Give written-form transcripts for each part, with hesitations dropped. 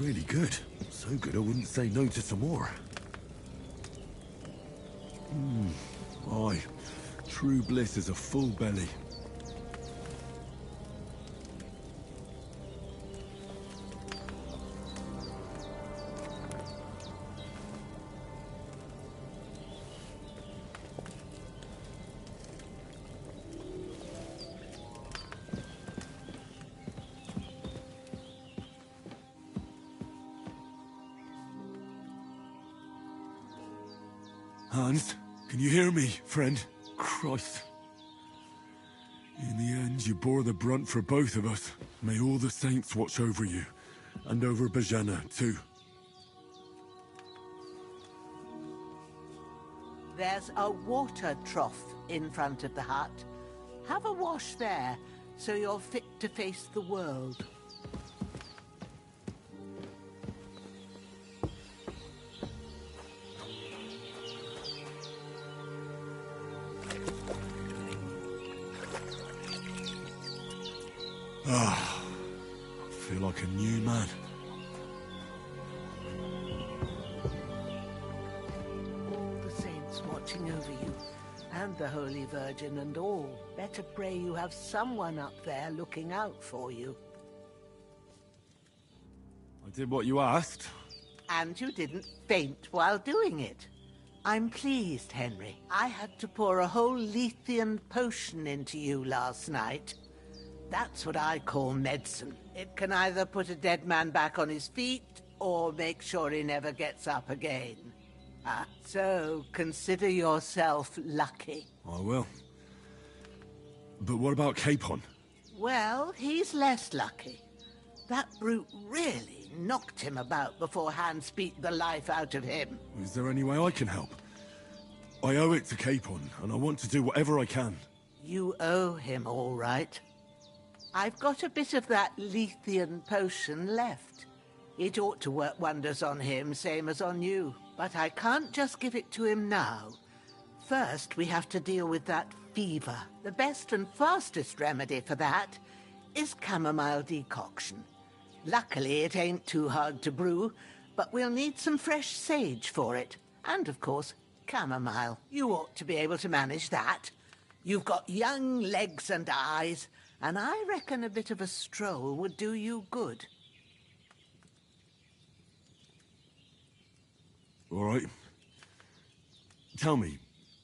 really good. So good I wouldn't say no to some more. Aye. True bliss is a full belly. Hans, can you hear me, friend? Christ. In the end, you bore the brunt for both of us. May all the saints watch over you. And over Bajana, too. There's a water trough in front of the hut. Have a wash there, so you're fit to face the world. Ah, I feel like a new man. All the saints watching over you, and the Holy Virgin and all. Better pray you have someone up there looking out for you. I did what you asked. And you didn't faint while doing it. I'm pleased, Henry. I had to pour a whole Lethean potion into you last night. That's what I call medicine. It can either put a dead man back on his feet, or make sure he never gets up again. So consider yourself lucky. I will. But what about Capon? Well, he's less lucky. That brute really knocked him about before Hans beat the life out of him. Is there any way I can help? I owe it to Capon, and I want to do whatever I can. You owe him, all right. I've got a bit of that Lethean potion left. It ought to work wonders on him, same as on you. But I can't just give it to him now. First, we have to deal with that fever. The best and fastest remedy for that is chamomile decoction. Luckily, it ain't too hard to brew, but we'll need some fresh sage for it. And, of course, chamomile. You ought to be able to manage that. You've got young legs and eyes, and I reckon a bit of a stroll would do you good. All right. Tell me,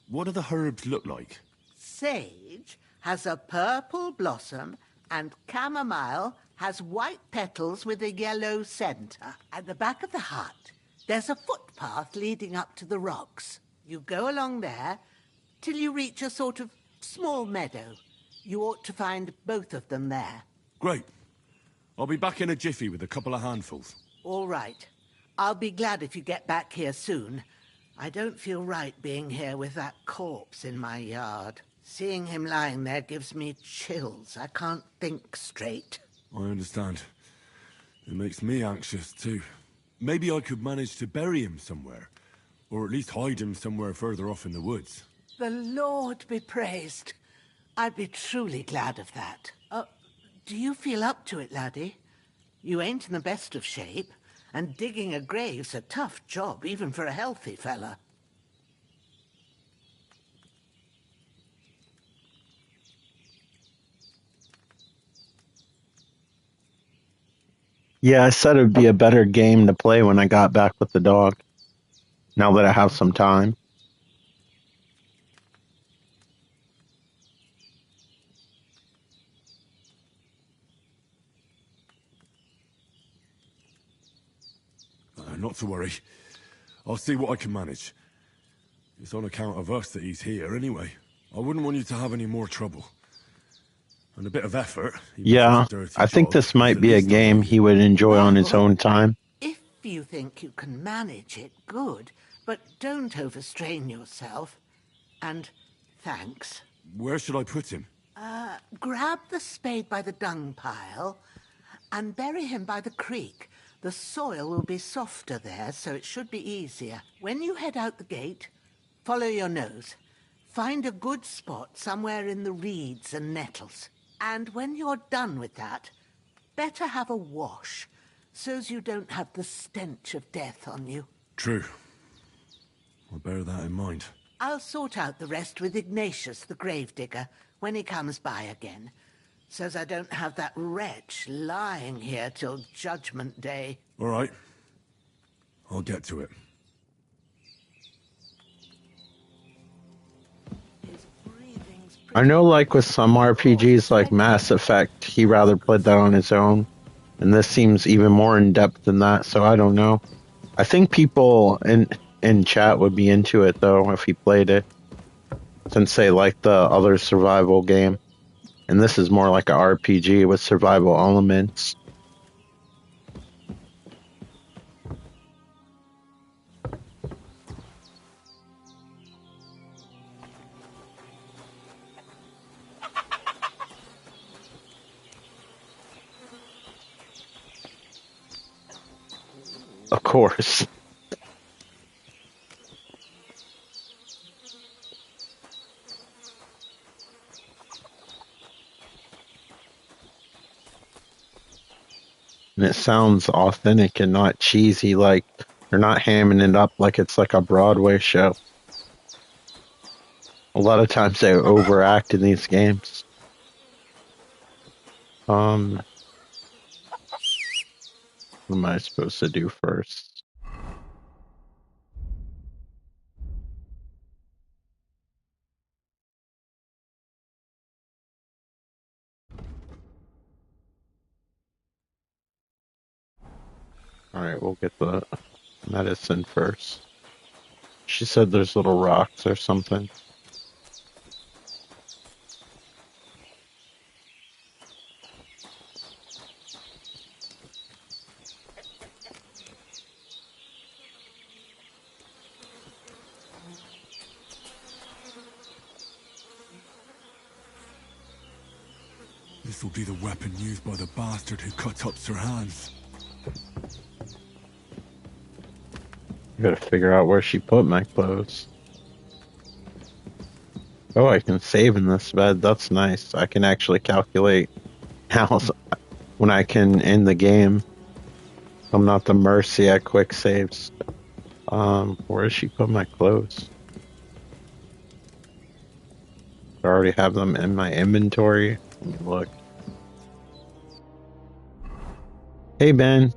what do the herbs look like? Sage has a purple blossom, and chamomile has white petals with a yellow center. At the back of the hut, there's a footpath leading up to the rocks. You go along there till you reach a sort of small meadow. You ought to find both of them there. Great. I'll be back in a jiffy with a couple of handfuls. All right. I'll be glad if you get back here soon. I don't feel right being here with that corpse in my yard. Seeing him lying there gives me chills. I can't think straight. I understand. It makes me anxious, too. Maybe I could manage to bury him somewhere. Or at least hide him somewhere further off in the woods. The Lord be praised. I'd be truly glad of that. Do you feel up to it, laddie? You ain't in the best of shape, and digging a grave's a tough job, even for a healthy fella. Yeah, I said it'd be a better game to play when I got back with the dog. Now that I have some time. Not to worry. I'll see what I can manage. It's on account of us that he's here anyway. I wouldn't want you to have any more trouble. And a bit of effort. Yeah, I think this might be a game he would enjoy on his own time. If you think you can manage it, good. But don't overstrain yourself. And thanks. Where should I put him? Grab the spade by the dung pile and bury him by the creek. The soil will be softer there, so it should be easier. When you head out the gate, follow your nose. Find a good spot somewhere in the reeds and nettles. And when you're done with that, better have a wash. so's you don't have the stench of death on you. True. I'll bear that in mind. I'll sort out the rest with Ignatius, the gravedigger, when he comes by again, so's I don't have that wretch lying here till Judgment Day. All right. I'll get to it. His breathing's I know, like with some RPGs like Mass Effect, he rather played that on his own, and this seems even more in depth than that. So I don't know. I think people in chat would be into it though if he played it, since they like the other survival game, and this is more like a RPG with survival elements. Of course. And it sounds authentic and not cheesy, like they're not hamming it up like it's like a Broadway show. A lot of times they overact in these games. What am I supposed to do first? Alright, we'll get the medicine first. She said there's little rocks or something. This will be the weapon used by the bastard who cut up Sir Hans. I gotta figure out where she put my clothes. Oh, I can save in this bed. That's nice. I can actually calculate how when I can end the game. I'm not the mercy at quick saves. Where does she put my clothes? I already have them in my inventory. Let me look. Hey, Ben.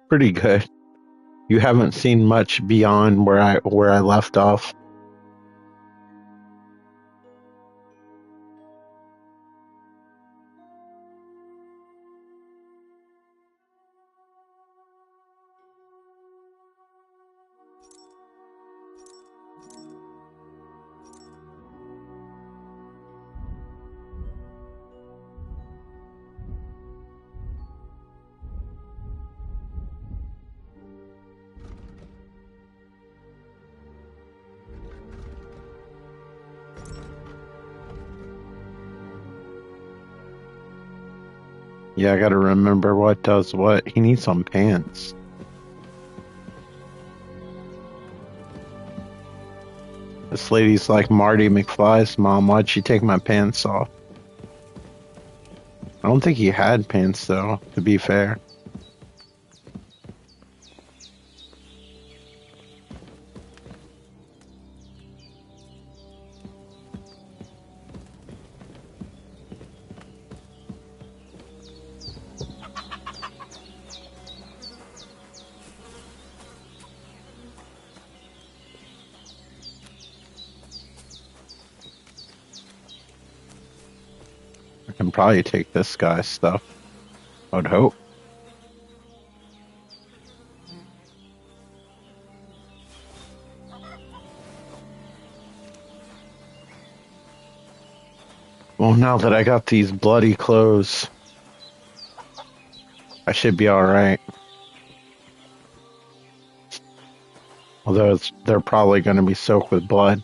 Pretty good. You haven't seen much beyond where I left off. Yeah, I gotta remember what does what. He needs some pants. This lady's like Marty McFly's mom. Why'd she take my pants off? I don't think he had pants though, to be fair. I can probably take this guy's stuff. I would hope. Well, now that I got these bloody clothes, I should be alright. Although they're probably going to be soaked with blood.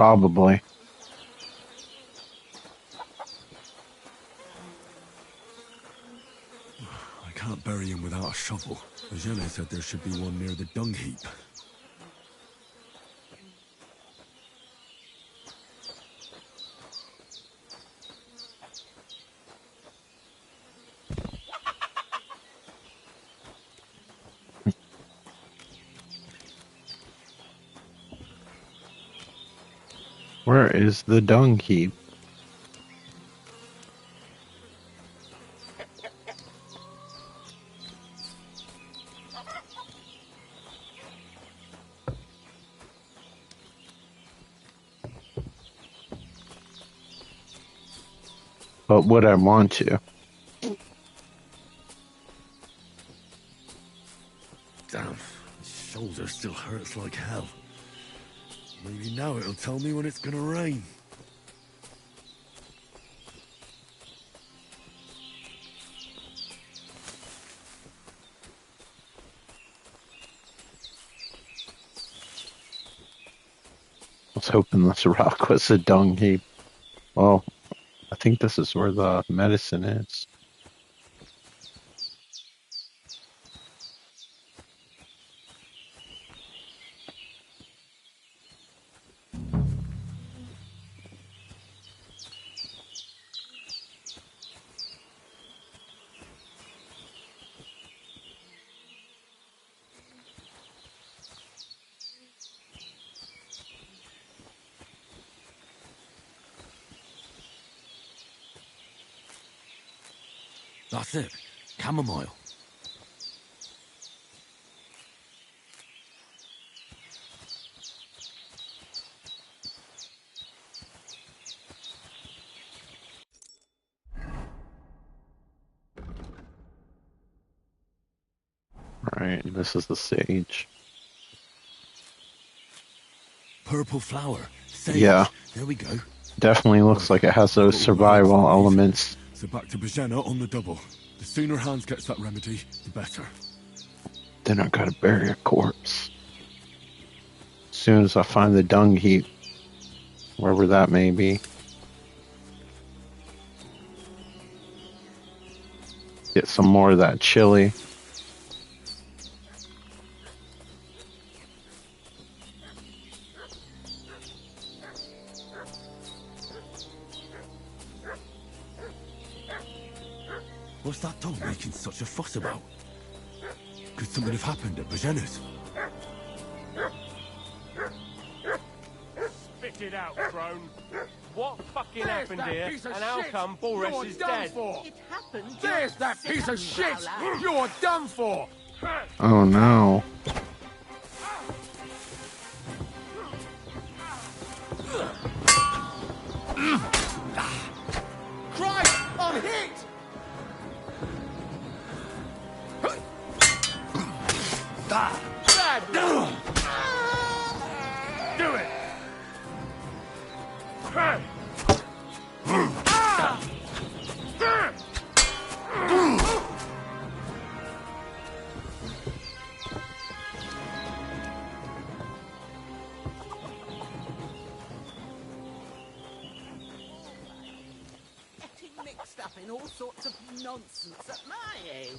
Probably. I can't bury him without a shovel. Eugene said there should be one near the dung heap. Where is the dung heap? But would I want to? Damn, his shoulder still hurts like hell. Maybe now it'll tell me when it's gonna rain. I was hoping this rock was a dung heap. Well, I think this is where the medicine is. That's it. Chamomile. Right, this is the sage. Purple flower. Sage. Yeah. There we go. Definitely looks like it has those survival elements. So back to Bajena on the double. The sooner Hans gets that remedy, the better. Then I gotta bury a corpse. As soon as I find the dung heap, wherever that may be. Get some more of that chili. What's that dog making such a fuss about? Could something have happened at Bajena's? Spit it out, crone. What fucking happened here, and how come Boris is dead? It happened. There's that piece of shit! You're done for! Oh no. Christ! I'm hit! Dad! Do it! Getting mixed up in all sorts of nonsense at my age.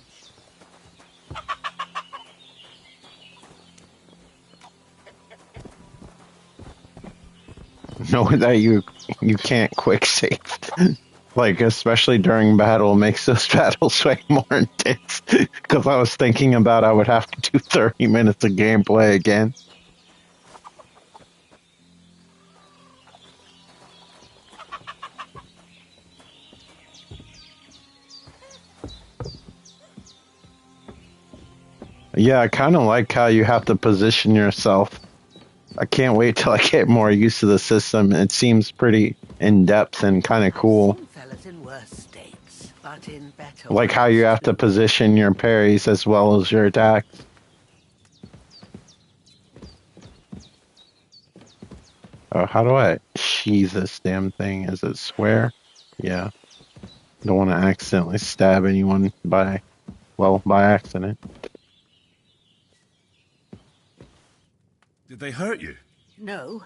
Know that you can't quick save. Like, especially during battle, makes those battles way more intense. Because I was thinking about I would have to do 30 minutes of gameplay again. Yeah, I kind of like how you have to position yourself. I can't wait till I get more used to the system. It seems pretty in-depth and kind of cool. Some fellas in worse states, but in better Like how you have to position your parries as well as your attacks. Oh, how do I sheath this damn thing? Is it square? Yeah. Don't want to accidentally stab anyone by accident. Did they hurt you? No,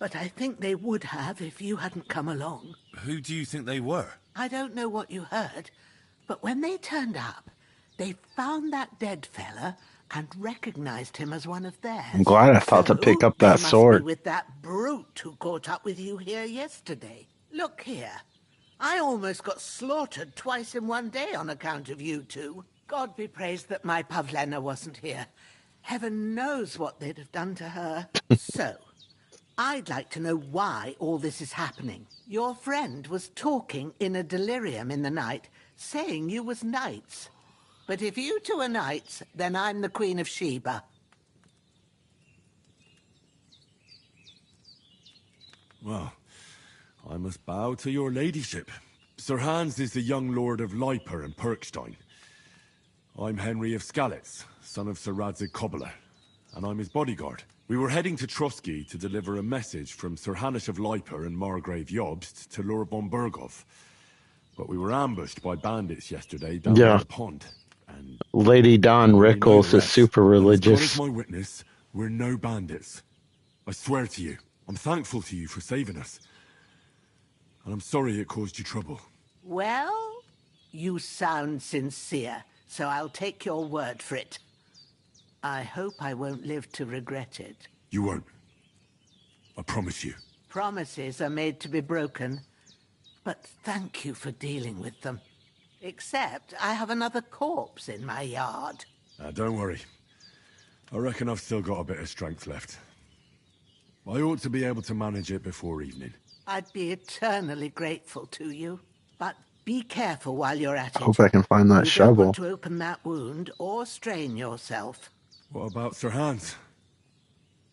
but I think they would have if you hadn't come along. Who do you think they were? I don't know what you heard, but when they turned up, they found that dead fella and recognized him as one of theirs. I'm glad I thought to pick up that they sword. Must be with that brute who caught up with you here yesterday. Look here. I almost got slaughtered twice in one day on account of you two. God be praised that my Pavlena wasn't here. Heaven knows what they'd have done to her. So, I'd like to know why all this is happening. Your friend was talking in a delirium in the night, saying you was knights. But if you two are knights, then I'm the Queen of Sheba. Well, I must bow to your ladyship. Sir Hans is the young lord of Leiper and Perkstein. I'm Henry of Skalitz, son of Sir Radzig Kobyla, and I'm his bodyguard. We were heading to Trotsky to deliver a message from Sir Hanish of Leiper and Margrave Jobst to Lord von Burgov. But we were ambushed by bandits yesterday down by the pond. And Lady Don Rickles is super religious. As God is my witness, we're no bandits. I swear to you, I'm thankful to you for saving us. And I'm sorry it caused you trouble. Well, you sound sincere, so I'll take your word for it. I hope I won't live to regret it. You won't. I promise you. Promises are made to be broken. But thank you for dealing with them. Except I have another corpse in my yard. Don't worry. I reckon I've still got a bit of strength left. I ought to be able to manage it before evening. I'd be eternally grateful to you. But be careful while you're at it. I hope I can find that you shovel. You don't want to open that wound or strain yourself. What about Sir Hans?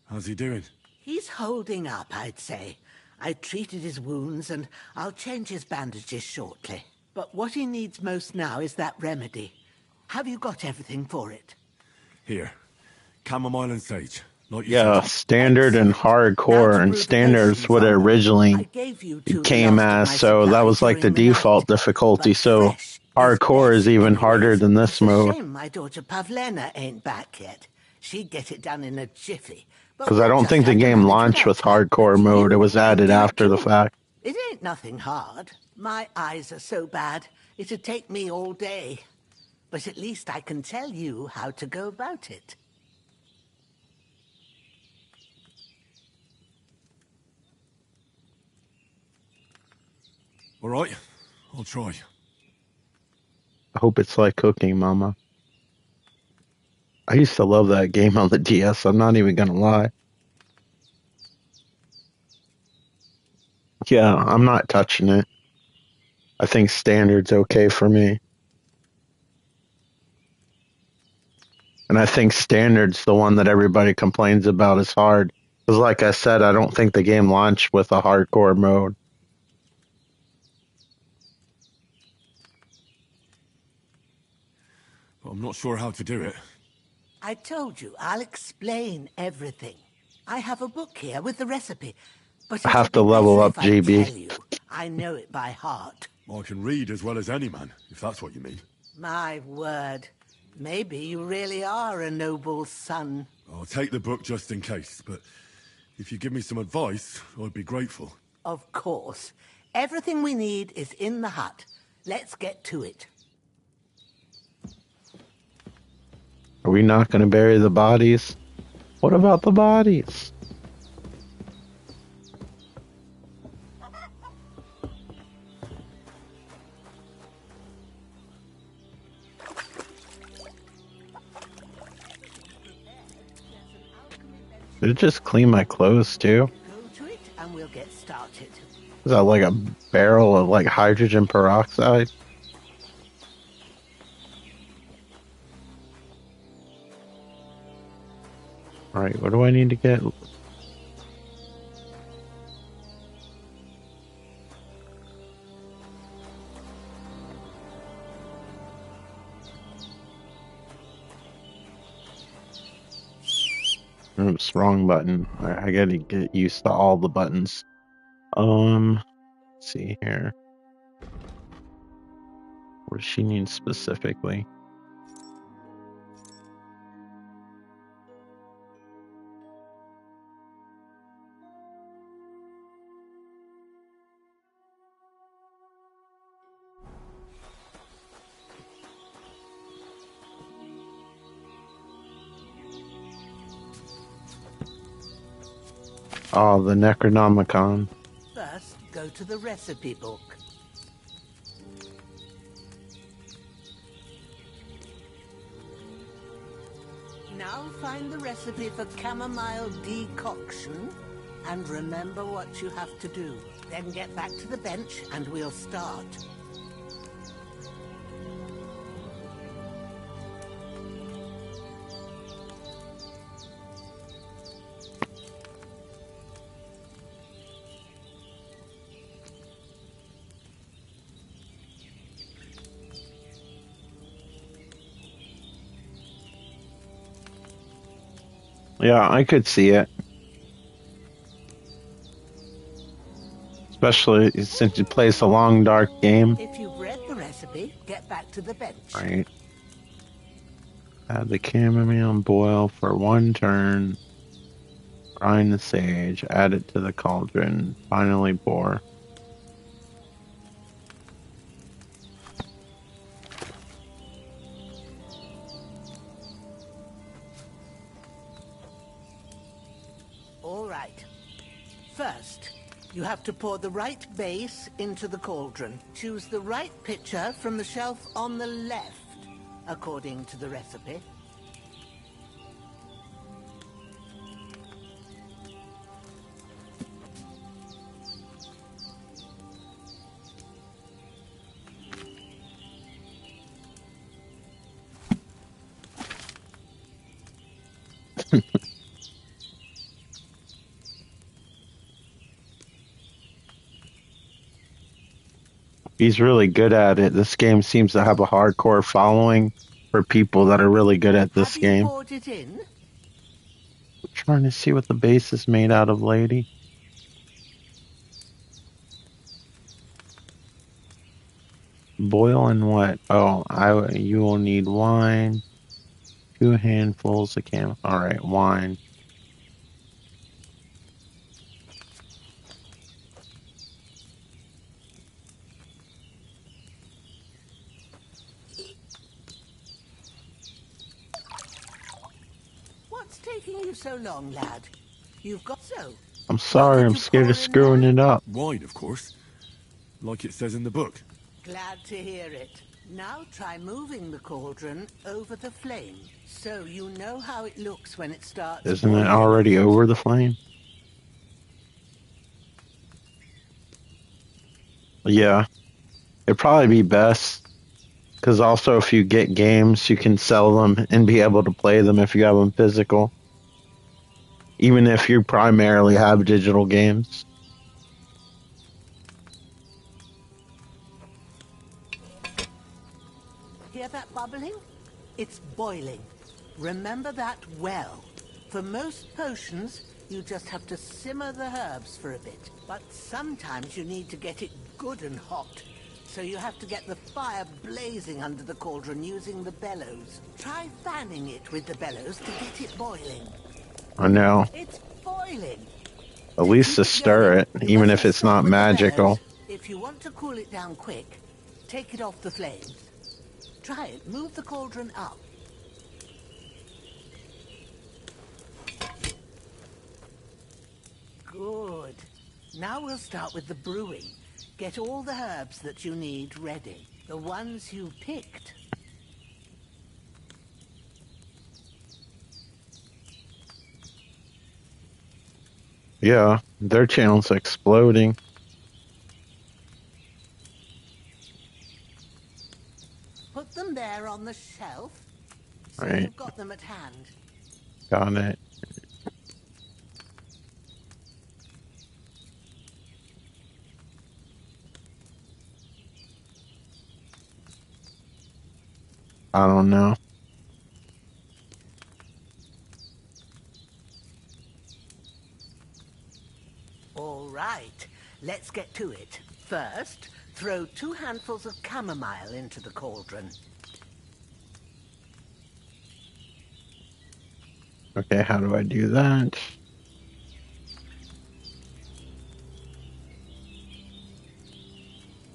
How's he doing? He's holding up, I'd say. I treated his wounds and I'll change his bandages shortly. But what he needs most now is that remedy. Have you got everything for it? Here. Chamomile and sage. Like you Yeah, said. standard and hardcore, and standard's what it originally came as, so that was like the default difficulty, so hardcore is even harder than this mode. Shame my daughter Pavlena ain't back yet. She'd get it done in a jiffy. Because I don't think the game launched with hardcore mode, it was added after the fact. It ain't nothing hard. My eyes are so bad, it'd take me all day. But at least I can tell you how to go about it. All right, I'll try. I hope it's like cooking, Mama. I used to love that game on the DS, I'm not even gonna lie. Yeah, I'm not touching it. I think standard's okay for me. And I think standard's the one that everybody complains about is hard. Because like I said, I don't think the game launched with a hardcore mode. But I'm not sure how to do it. I told you, I'll explain everything. I have a book here with the recipe. But I have to level up GB. I tell you, I know it by heart. I can read as well as any man, if that's what you mean. My word. Maybe you really are a noble son. I'll take the book just in case, but if you give me some advice, I'd be grateful. Of course. Everything we need is in the hut. Let's get to it. Are we not going to bury the bodies? What about the bodies? Did it just clean my clothes too? Go to it and we'll get started. Is that like a barrel of like hydrogen peroxide? Alright, what do I need to get? Oops, wrong button. I gotta get used to all the buttons. Let's see here. What does she need specifically? Oh, the Necronomicon. First, go to the recipe book. Now find the recipe for chamomile decoction and remember what you have to do. Then get back to the bench and we'll start. Yeah, I could see it. Especially since it plays a long, dark game. If you've read the recipe, get back to the bench. Right. Add the chamomile and boil for 1 turn. Grind the sage. Add it to the cauldron. Finally pour. All right. First, you have to pour the right base into the cauldron. Choose the right pitcher from the shelf on the left, according to the recipe. He's really good at it. This game seems to have a hardcore following for people that are really good at this Have game. you poured it in? I'm trying to see what the base is made out of, lady. Boil in what? Oh, you will need wine. 2 handfuls of Alright, wine. What's taking you so long, lad? You've got so. I'm sorry, I'm scared of screwing it up. Wine, of course. Like it says in the book. Glad to hear it. Now try moving the cauldron over the flame, so you know how it looks when it starts. Isn't it already over the flame? Yeah. It'd probably be best. Because also if you get games, you can sell them and be able to play them if you have them physical. Even if you primarily have digital games. Hear that bubbling? It's boiling. Remember that well. For most potions, you just have to simmer the herbs for a bit. But sometimes you need to get it good and hot. So you have to get the fire blazing under the cauldron using the bellows. Try fanning it with the bellows to get it boiling. I know. It's boiling. At least to stir it, even if it's not magical. If you want to cool it down quick, take it off the flames. Try it. Move the cauldron up. Good. Now we'll start with the brewing. Get all the herbs that you need ready. The ones you picked. Yeah, their channel's exploding. Put them there on the shelf. So Right. you've got them at hand. Got it. I don't know. All right, let's get to it. First, throw 2 handfuls of chamomile into the cauldron. Okay, how do I do that?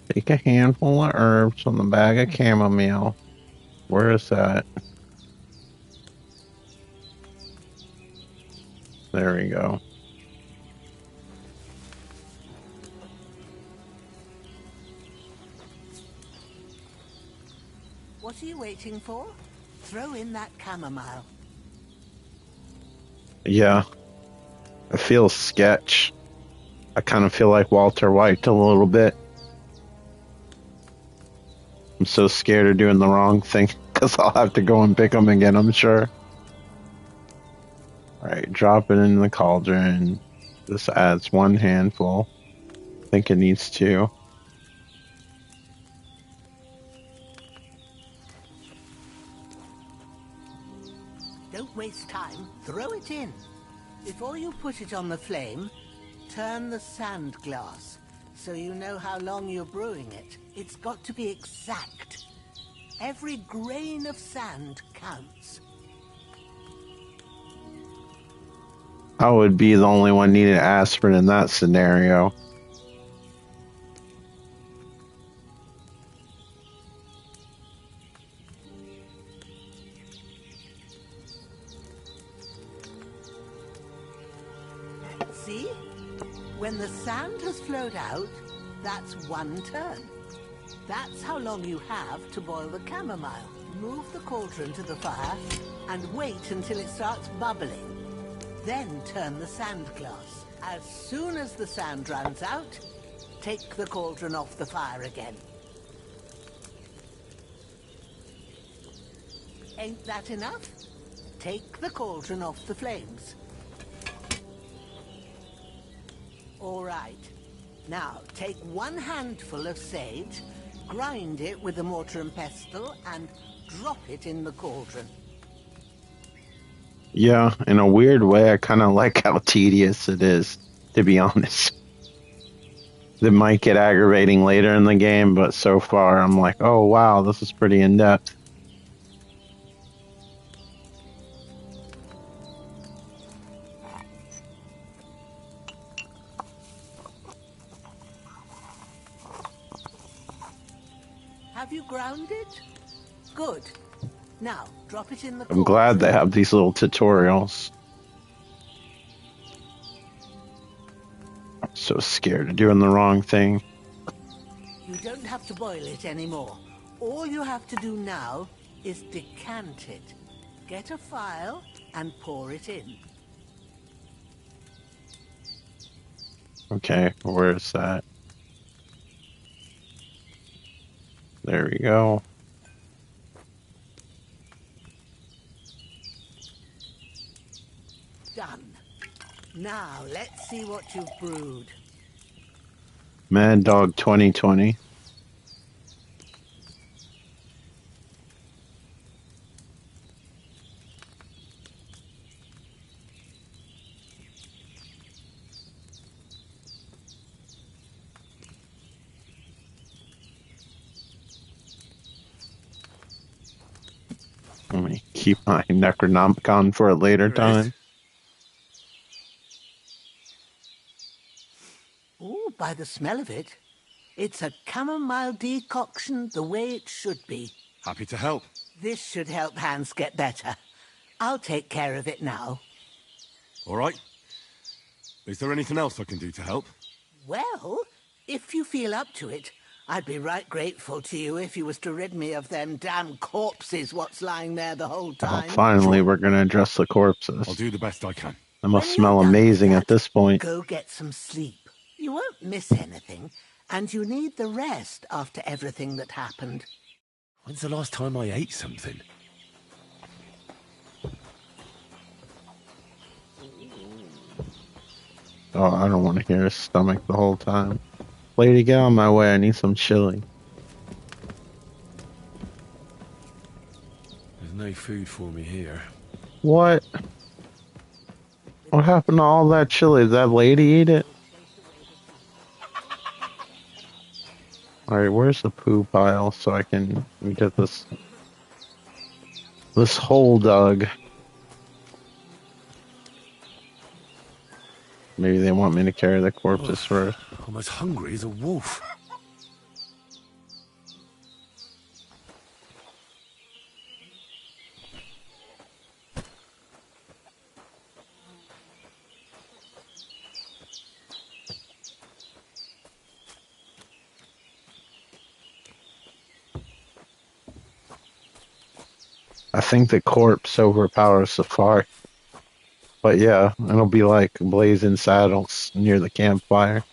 Take a handful of herbs from the bag of chamomile. Where is that? There we go. What are you waiting for? Throw in that chamomile. Yeah, it feels sketch. I kind of feel like Walter White a little bit. I'm so scared of doing the wrong thing because I'll have to go and pick them again, I'm sure. Alright, drop it in the cauldron. This adds 1 handful. I think it needs 2. Don't waste time. Throw it in. Before you put it on the flame, turn the sand glass so you know how long you're brewing it. It's got to be exact. Every grain of sand counts. I would be the only one needing aspirin in that scenario. See? When the sand has flowed out, that's 1 turn. That's how long you have to boil the chamomile. Move the cauldron to the fire and wait until it starts bubbling. Then turn the sand glass. As soon as the sand runs out, take the cauldron off the fire again. Ain't that enough? Take the cauldron off the flames. All right. Now, take 1 handful of sage, grind it with a mortar and pestle, and drop it in the cauldron. Yeah, in a weird way, I kind of like how tedious it is, to be honest. It might get aggravating later in the game, but so far I'm like, oh wow, this is pretty in-depth. Have you ground it? Good. Now, drop it in the I'm glad cauldron. they have these little tutorials. I'm so scared of doing the wrong thing. You don't have to boil it anymore. All you have to do now is decant it. Get a phial and pour it in. Okay, where is that? There we go. Done. Now, let's see what you've brewed. Mad Dog 2020. Let me keep my Necronomicon for a later time. Oh, by the smell of it, it's a chamomile decoction the way it should be. Happy to help. This should help Hans get better. I'll take care of it now. All right. Is there anything else I can do to help? Well, if you feel up to it, I'd be right grateful to you if you was to rid me of them damn corpses what's lying there the whole Oh, time. finally, we're going to address the I'll corpses. do the best I can. They must When smell you're done with amazing at that, this point. Go get some sleep. You won't miss anything, and you need the rest after everything that happened. When's the last time I ate something? Oh, I don't want to hear his stomach the whole time. Lady, get on my way. I need some chili. There's no food for me here. What? What happened to all that chili? Did that lady eat it? Alright, where's the poo pile so I can get this hole dug? Maybe they want me to carry the corpses first. I'm as hungry as a wolf. I think the corpse overpowers Safari. But yeah, it'll be like blazing saddles near the campfire.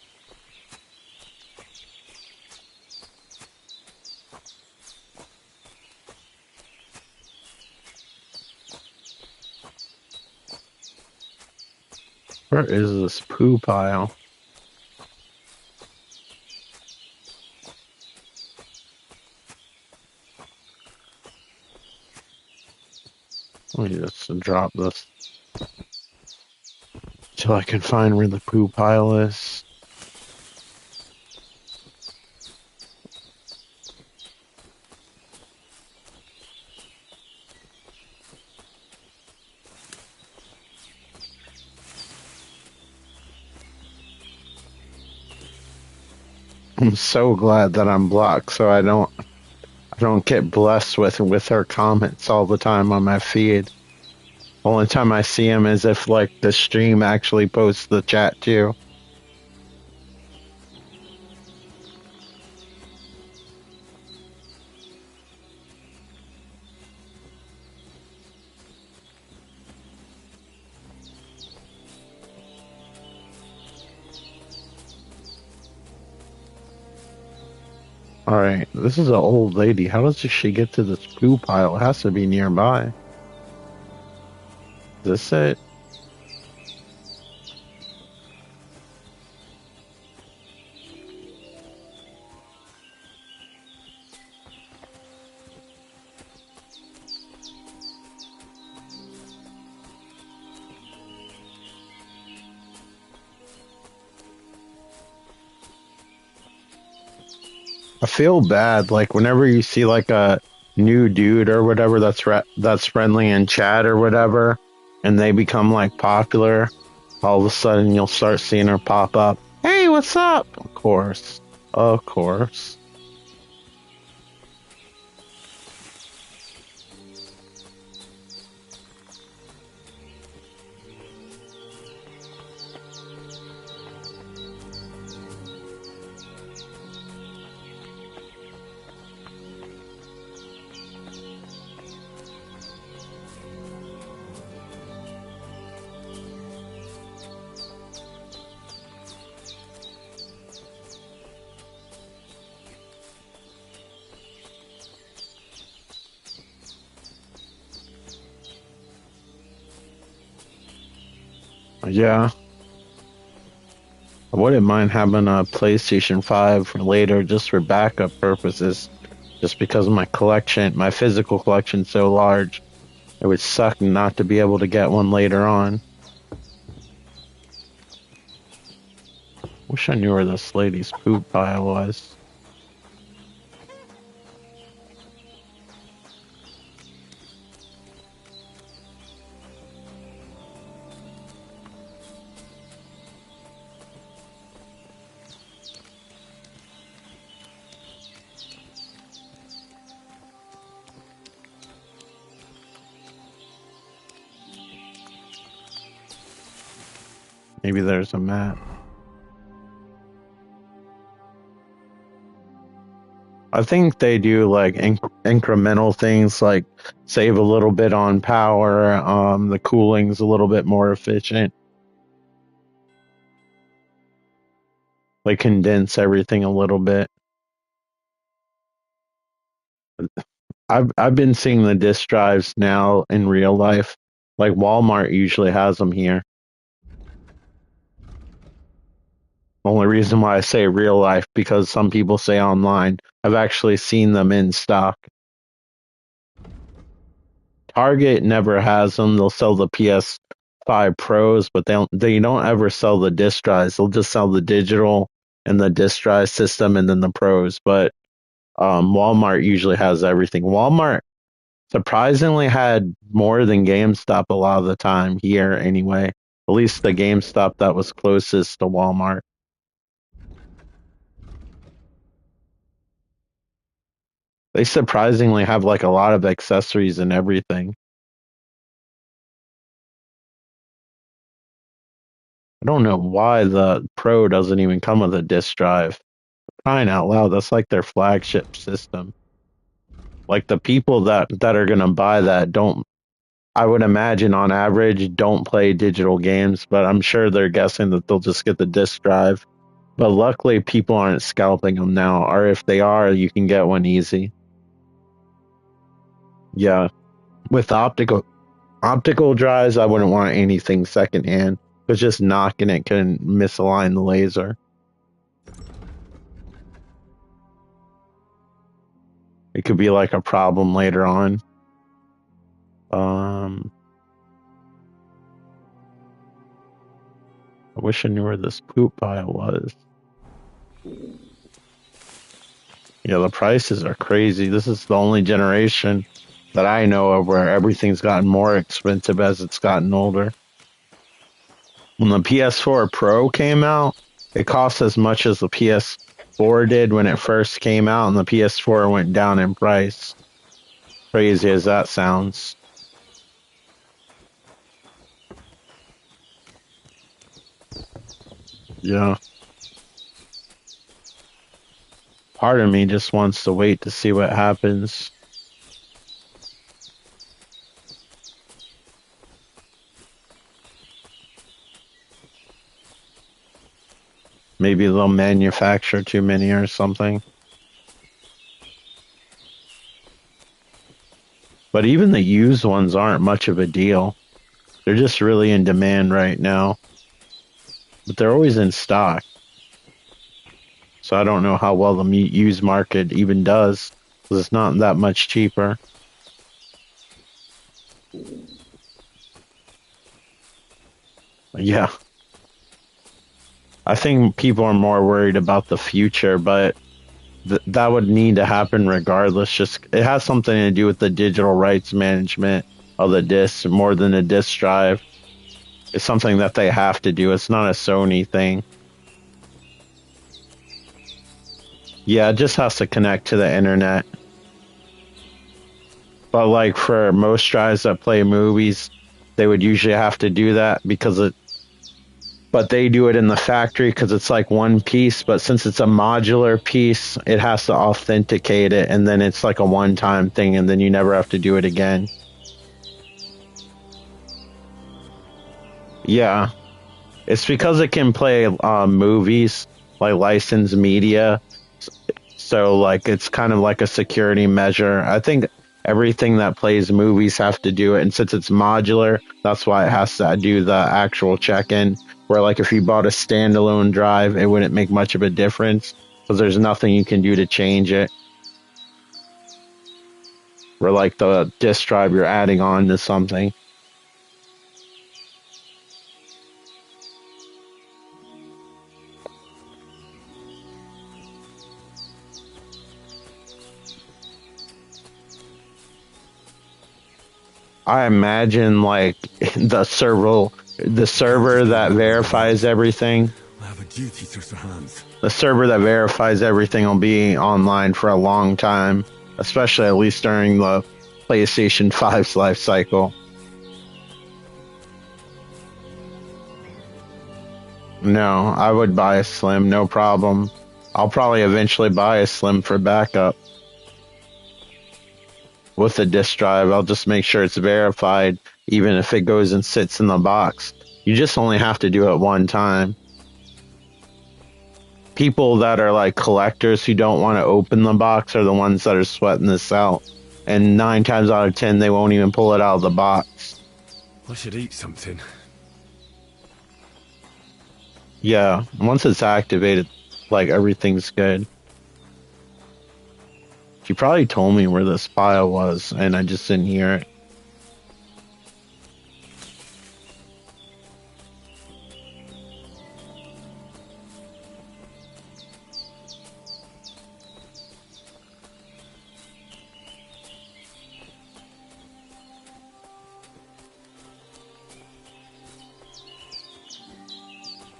Where is this poo pile? Let me just drop this till I can find where the poo pile is. I'm so glad that I'm blocked so I don't get blessed with her comments all the time on my feed. Only time I see them is if like the stream actually posts the chat too. Alright, this is an old lady. How does she get to this poo pile? It has to be nearby. Is this it? I feel bad, like whenever you see like a new dude or whatever that's friendly in chat or whatever, and they become like popular, all of a sudden you'll start seeing her pop up. Hey, what's up? Of course. Yeah, I wouldn't mind having a PlayStation 5 for later just for backup purposes. Just because my collection, my physical collection, is so large. It would suck not to be able to get one later on. Wish I knew where this lady's poop pile was. Maybe there's a map. I think they do like incremental things like save a little bit on power, the cooling's a little bit more efficient. Like condense everything a little bit. I've been seeing the disk drives now in real life. Like Walmart usually has them here. Only reason why I say real life because some people say online. I've actually seen them in stock. Target never has them. They'll sell the PS5 Pros, but they don't ever sell the disc drives. They'll just sell the digital and the disc drive system and then the Pros. But Walmart usually has everything. Walmart surprisingly had more than GameStop a lot of the time here anyway. At least the GameStop that was closest to Walmart. They surprisingly have like a lot of accessories and everything. I don't know why the Pro doesn't even come with a disk drive. Crying out loud, that's like their flagship system. Like the people that are gonna buy that don't. I would imagine on average don't play digital games, but I'm sure they're guessing that they'll just get the disc drive. But luckily, people aren't scalping them now, or if they are, you can get one easy. Yeah, with optical drives, I wouldn't want anything secondhand, because just knocking it can misalign the laser. It could be like a problem later on. I wish I knew where this poop pile was. Yeah, the prices are crazy. This is the only generation that I know of where everything's gotten more expensive as it's gotten older. When the PS4 Pro came out, it cost as much as the PS4 did when it first came out, and the PS4 went down in price. Crazy as that sounds. Yeah. Part of me just wants to wait to see what happens. Maybe they'll manufacture too many or something. But even the used ones aren't much of a deal. They're just really in demand right now. But they're always in stock. So I don't know how well the used market even does, because it's not that much cheaper. Yeah. I think people are more worried about the future, but that would need to happen regardless. Just it has something to do with the digital rights management of the disc more than a disc drive. It's something that they have to do. It's not a Sony thing. Yeah, it just has to connect to the internet. But like for most drives that play movies, they would usually have to do that but they do it in the factory because it's like one piece. But since it's a modular piece, it has to authenticate it, and then it's like a one-time thing, and then you never have to do it again. Yeah, it's because it can play movies, like licensed media. So like it's kind of like a security measure. I think everything that plays movies have to do it, and since it's modular, that's why it has to do the actual check-in. Where like if you bought a standalone drive, it wouldn't make much of a difference because there's nothing you can do to change it. Where like the disk drive, you're adding on to something. I imagine like the server that verifies everything. I have a duty to Sir Hans. The server that verifies everything will be online for a long time, especially at least during the PlayStation 5's life cycle. No, I would buy a Slim, no problem. I'll probably eventually buy a Slim for backup. With a disk drive, I'll just make sure it's verified, even if it goes and sits in the box. You just only have to do it one time. People that are like collectors who don't want to open the box are the ones that are sweating this out. And 9 times out of 10, they won't even pull it out of the box. I should eat something. Yeah, once it's activated, like everything's good. She probably told me where this file was, and I just didn't hear it.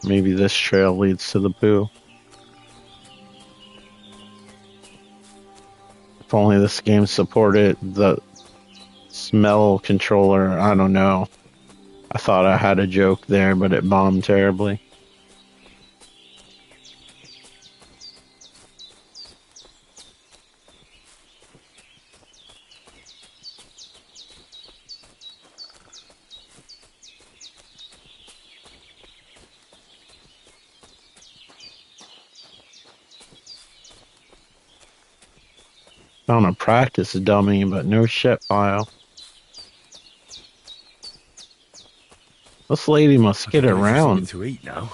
Maybe this trail leads to the poo. If only this game supported the smell controller, I don't know. I thought I had a joke there, but it bombed terribly. Found a practice dummy, but no shit file. This lady must get Something around. to eat now.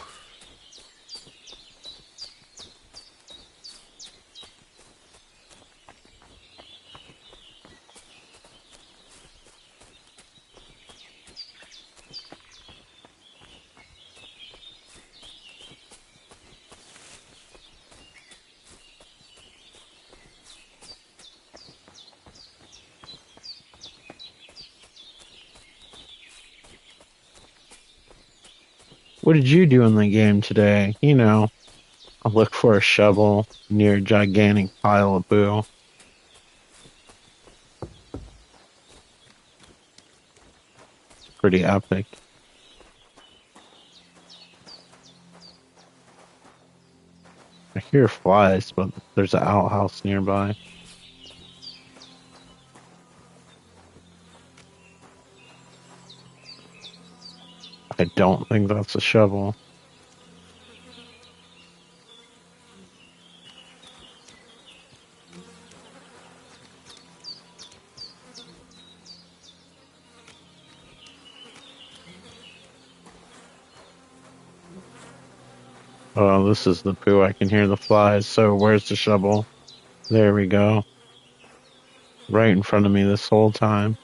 What did you do in the game today? You know, I look for a shovel near a gigantic pile of poo. It's pretty epic. I hear flies, but there's an outhouse nearby. I don't think that's a shovel. Oh, this is the poo. I can hear the flies. So where's the shovel? There we go. Right in front of me this whole time.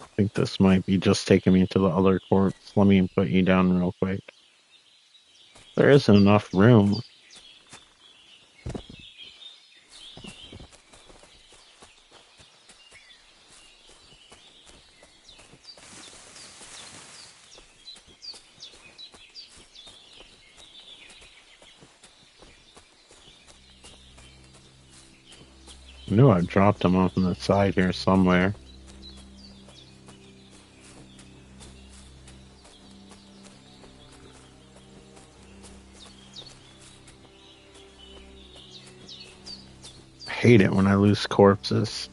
I think this might be just taking me to the other corpse. Let me put you down real quick. There isn't enough room. I knew I dropped him off on the side here somewhere. I hate it when I lose corpses.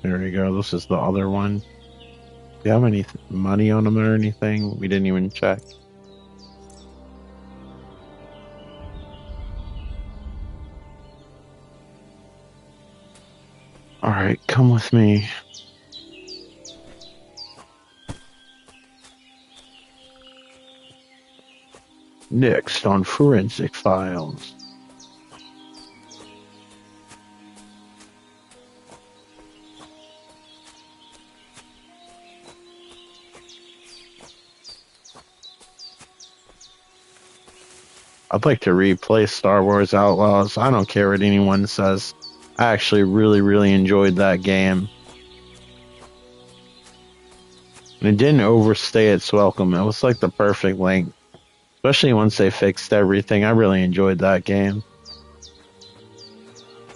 There we go. This is the other one. Do you have any money on them or anything? We didn't even check. Alright, come with me. Next on Forensic Files. I'd like to replay Star Wars Outlaws. I don't care what anyone says. I actually really enjoyed that game. And it didn't overstay its welcome. It was like the perfect length. Especially once they fixed everything. I really enjoyed that game.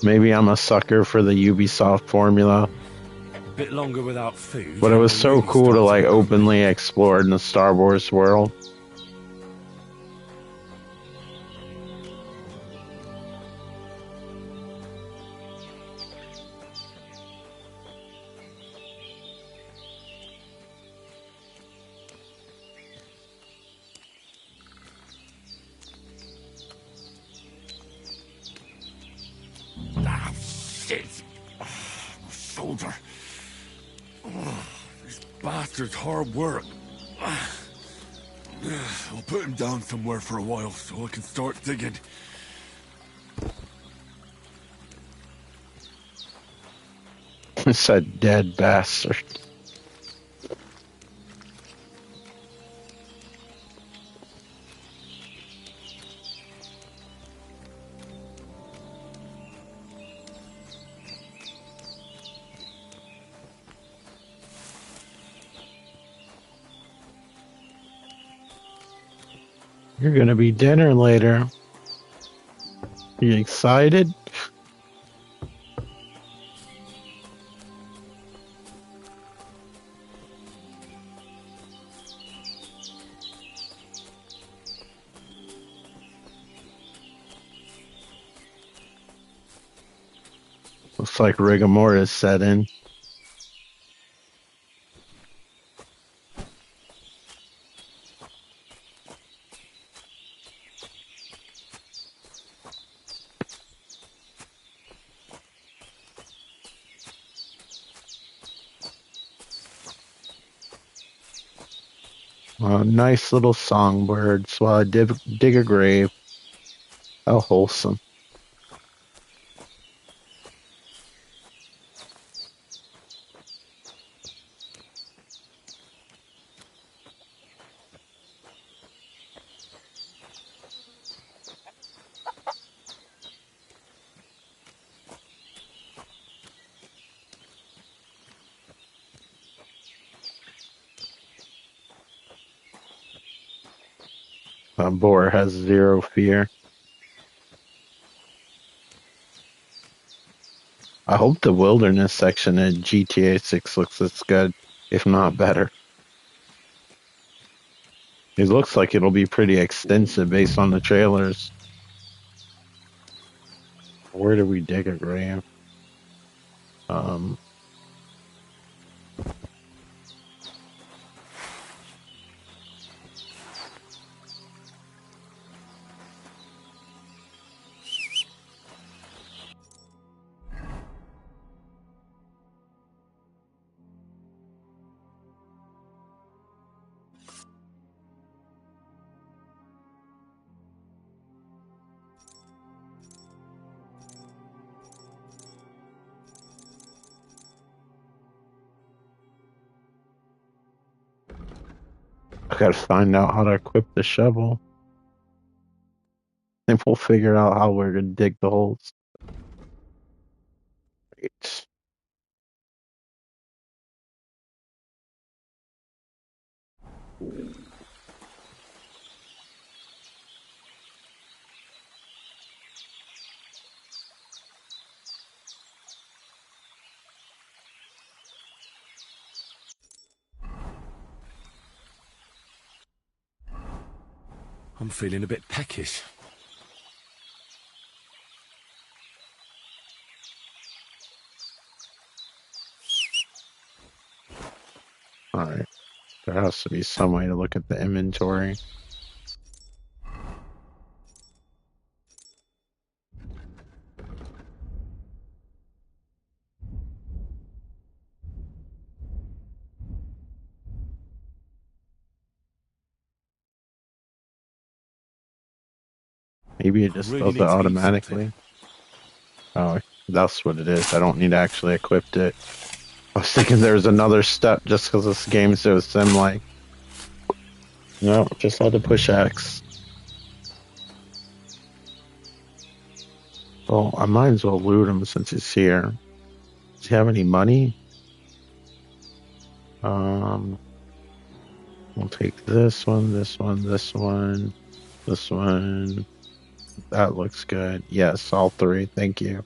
Maybe I'm a sucker for the Ubisoft formula. A bit longer without food. But it was so cool to like openly explore in the Star Wars world. Ah, shit. My shoulder. This bastard's hard work. I'll put him down somewhere for a while so I can start digging. It's a dead bastard. You're gonna be dinner later. You excited? Looks like rigor mortis set in. Nice little songbirds while I dig a grave. How wholesome. Boar has zero fear. I hope the wilderness section in GTA 6 looks as good, if not better. It looks like it'll be pretty extensive based on the trailers. Where do we dig a grave? Um, I gotta find out how to equip the shovel. Then we'll figure out how we're gonna dig the holes. Right. I'm feeling a bit peckish. Alright. There has to be some way to look at the inventory. Maybe it just Really does it need to eat something. automatically. Oh, that's what it is. I don't need to actually equip it. I was thinking there was another step just because this game's so sim-like. No, just had to push X. Well, I might as well loot him since he's here. Does he have any money? We'll take this one, this one, this one, this one. That looks good. Yes, all three. Thank you.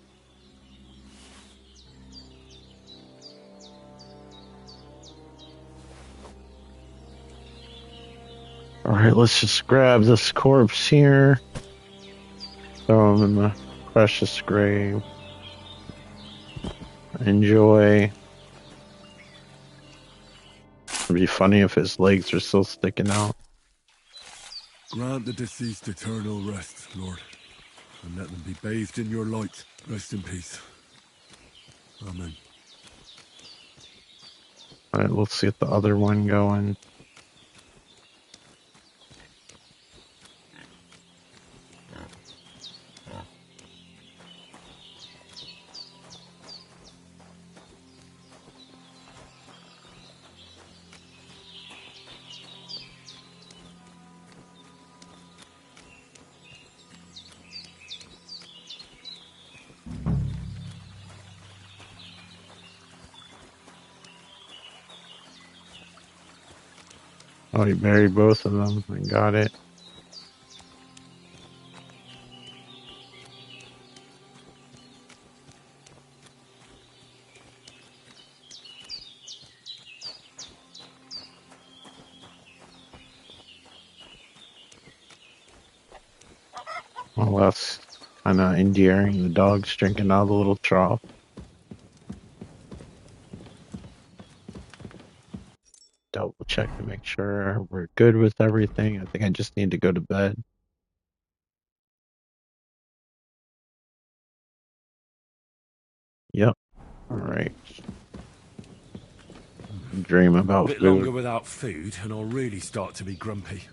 Alright, let's just grab this corpse here. Throw him in the precious grave. Enjoy. It'd be funny if his legs are still sticking out. Grant the deceased eternal rest, Lord, and let them be bathed in your light. Rest in peace. Amen. Alright, let's get the other one going. Oh, you buried both of them. I got it. Well, that's kind of endearing. The dog's drinking out of the little trough. Double check to make sure we're good with everything. I think I just need to go to bed. Yep. All right. Dream A about bit food. longer without food, and I'll really start to be grumpy.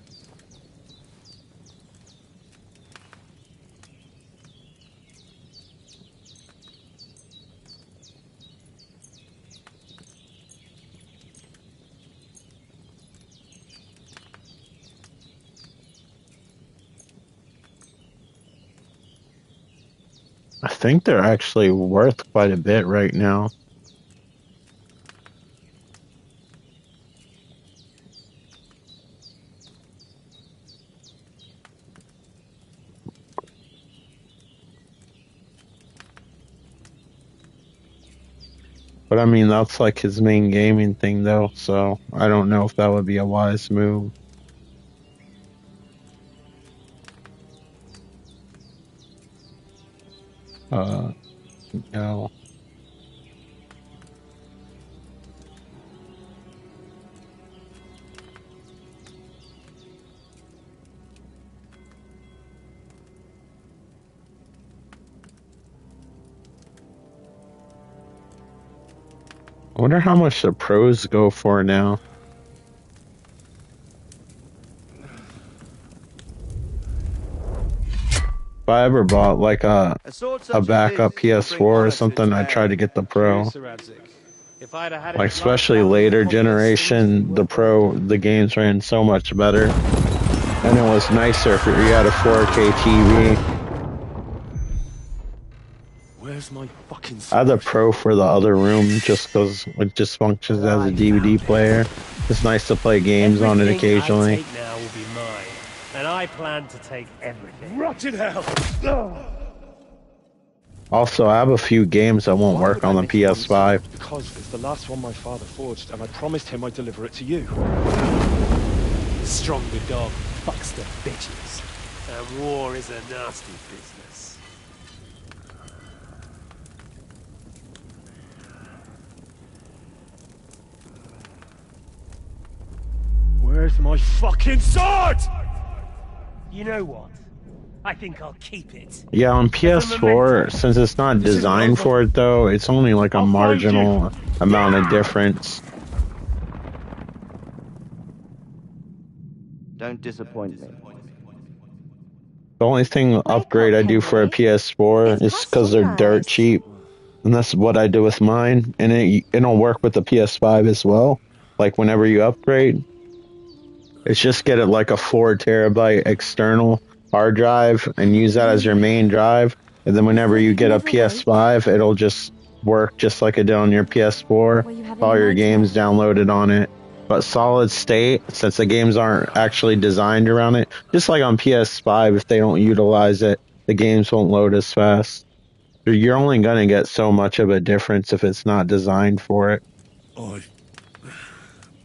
I think they're actually worth quite a bit right now. But I mean, that's like his main gaming thing, though. So I don't know if that would be a wise move. Uh, no. I wonder how much the pros go for now. If I ever bought like a backup PS4 or something, I'd try to get the Pro. Like especially later generation, the games ran so much better, and it was nicer if you had a 4K TV. Where's my fucking I had the sword? Pro for the other room just because it just functions as a DVD player. It's nice to play games on it Everything I occasionally. take now will be mine, and I plan to take everything. Rotted hell! Also, I have a few games that won't Why work would I on the make you one PS5. sword? Because it's the last one my father forged, and I promised him I'd deliver it to you. Stronger dog fucks the bitches, and war is a nasty business. Where's my fucking sword? You know what? I think I'll keep it. Yeah, on PS4, since it's not designed for it though, it's only like a marginal amount of difference. Don't disappoint me. The only thing upgrade I do for a PS4 is because they're dirt cheap, and that's what I do with mine. And it'll work with the PS5 as well. Like whenever you upgrade, it's just get it like a 4 terabyte external hard drive and use that as your main drive. And then whenever you get a PS5, it'll just work just like it did on your PS4. All your games downloaded on it. But solid state, since the games aren't actually designed around it, just like on PS5, if they don't utilize it, the games won't load as fast. You're only going to get so much of a difference if it's not designed for it.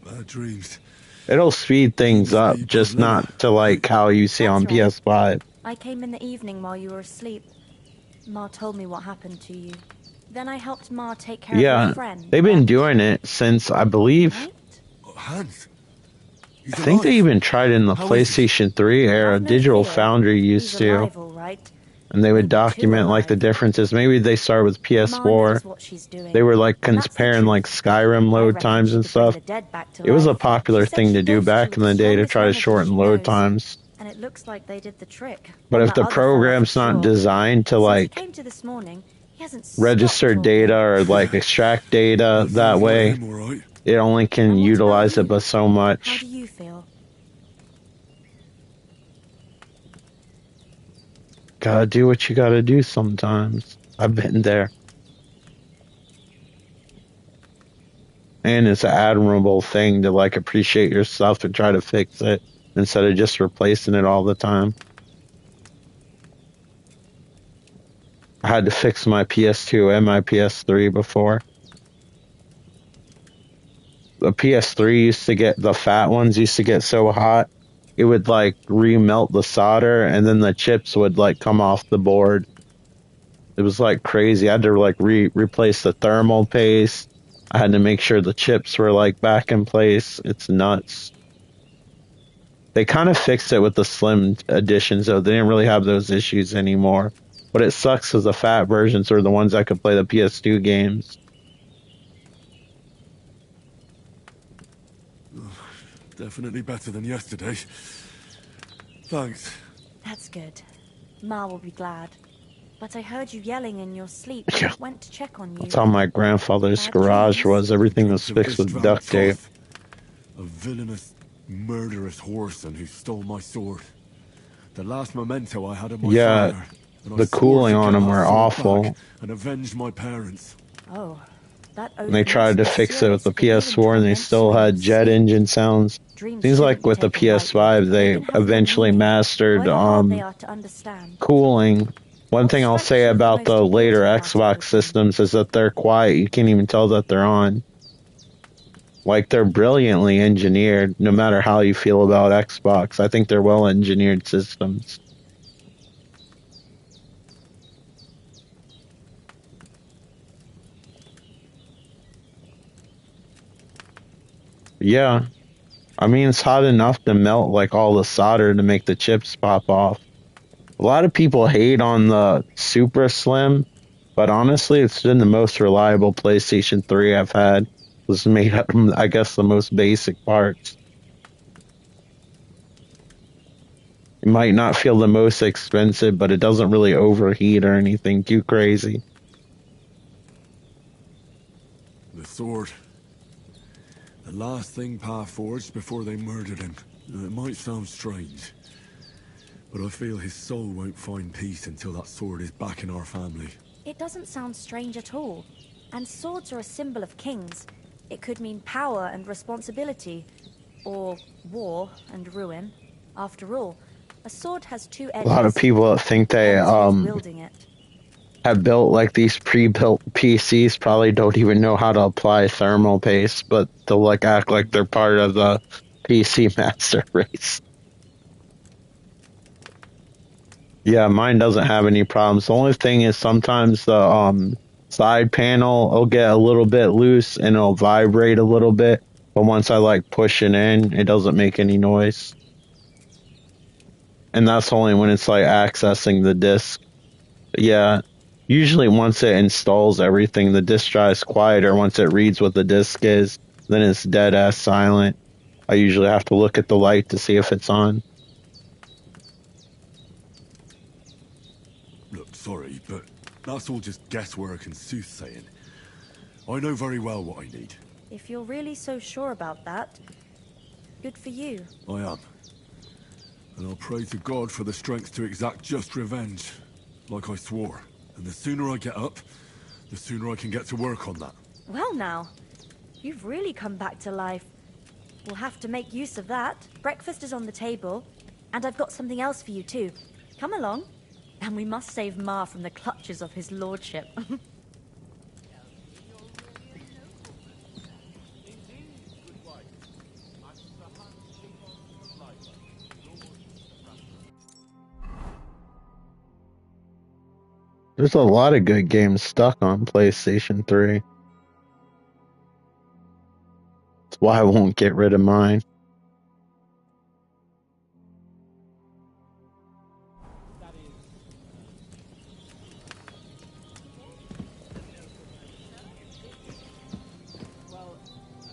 Bad dreams. It'll speed things up, just not to like how you see on PS5. I came in the evening while you were asleep. Ma told me what happened to you. Then I helped Ma take care of her friend. They've been doing it since, I believe, Right? Hans. I think they even tried in the PlayStation 3 era. Have no Digital fear. Foundry used He's to. alive, all right. And they would Maybe too document like the alive. differences. Maybe they started with Ma knows PS4. what she's doing. They were like And that's the comparing truth. like Skyrim I load reckon times she and could bring stuff. the dead back to It was a life. popular She said thing she to do goes back to in the day to strongest try to remedy shorten she load knows. times. And it looks like they did the trick. But On if that the other fella, program's for not sure. designed to Since he like came to this morning, he hasn't register stopped data talking. or like extract data that way, Him, all right. it only can And what about utilize it you? but so How much. do you feel? Gotta do what you gotta do sometimes. I've been there. and it's an admirable thing to like appreciate your stuff and try to fix it instead of just replacing it all the time. I had to fix my PS2 and my PS3 before. The PS3 used to get, the fat ones used to get so hot, it would like remelt the solder and then the chips would like come off the board. It was like crazy. I had to like replace the thermal paste. I had to make sure the chips were like back in place. It's nuts. They kind of fixed it with the slim editions, though. They didn't really have those issues anymore. But it sucks because the fat versions are the ones that could play the PS2 games. Definitely better than yesterday. Thanks. That's good. Ma will be glad. But I heard you yelling in your sleep. Yeah. Went to check on you. That's how my grandfather's Bad garage dreams? was. Everything was fixed with duct tape. A villainous, murderous whoreson who stole my sword. The last memento I had of my Yeah, father. And I the swore cooling to on get them that were sword awful. back and avenge my parents. Oh, that And they tried to fix it with the PS4 and they still had jet engine sounds. Seems like with the PS5 they eventually mastered cooling. One thing I'll say about the later Xbox systems is that they're quiet. You can't even tell that they're on. Like, they're brilliantly engineered, no matter how you feel about Xbox. I think they're well engineered systems. Yeah. I mean, it's hot enough to melt like all the solder to make the chips pop off. A lot of people hate on the Super Slim, but honestly, it's been the most reliable PlayStation 3 I've had. It was made up from, I guess, the most basic parts. It might not feel the most expensive, but it doesn't really overheat or anything too crazy. The sword. The last thing Pa forged before they murdered him. It might sound strange, but I feel his soul won't find peace until that sword is back in our family. It doesn't sound strange at all. And swords are a symbol of kings. It could mean power and responsibility. Or war and ruin. After all, a sword has two edges. A lot of people that think they wielding it. have built like these pre-built PCs probably don't even know how to apply thermal paste, but they'll like act like they're part of the PC master race. Yeah, mine doesn't have any problems. The only thing is sometimes the side panel will get a little bit loose and it'll vibrate a little bit, but once I like push it in, it doesn't make any noise. And that's only when it's like accessing the disk. Yeah, usually once it installs everything, the disk drive's quieter. Once it reads what the disk is, then it's dead ass silent. I usually have to look at the light to see if it's on. Look, sorry, but that's all just guesswork and soothsaying. I know very well what I need. If you're really so sure about that, good for you. I am. And I'll pray to God for the strength to exact just revenge, like I swore. And the sooner I get up, the sooner I can get to work on that. Well now, you've really come back to life. We'll have to make use of that. Breakfast is on the table, and I've got something else for you too. Come along. And we must save Ma from the clutches of his lordship. There's a lot of good games stuck on PlayStation 3. That's why I won't get rid of mine.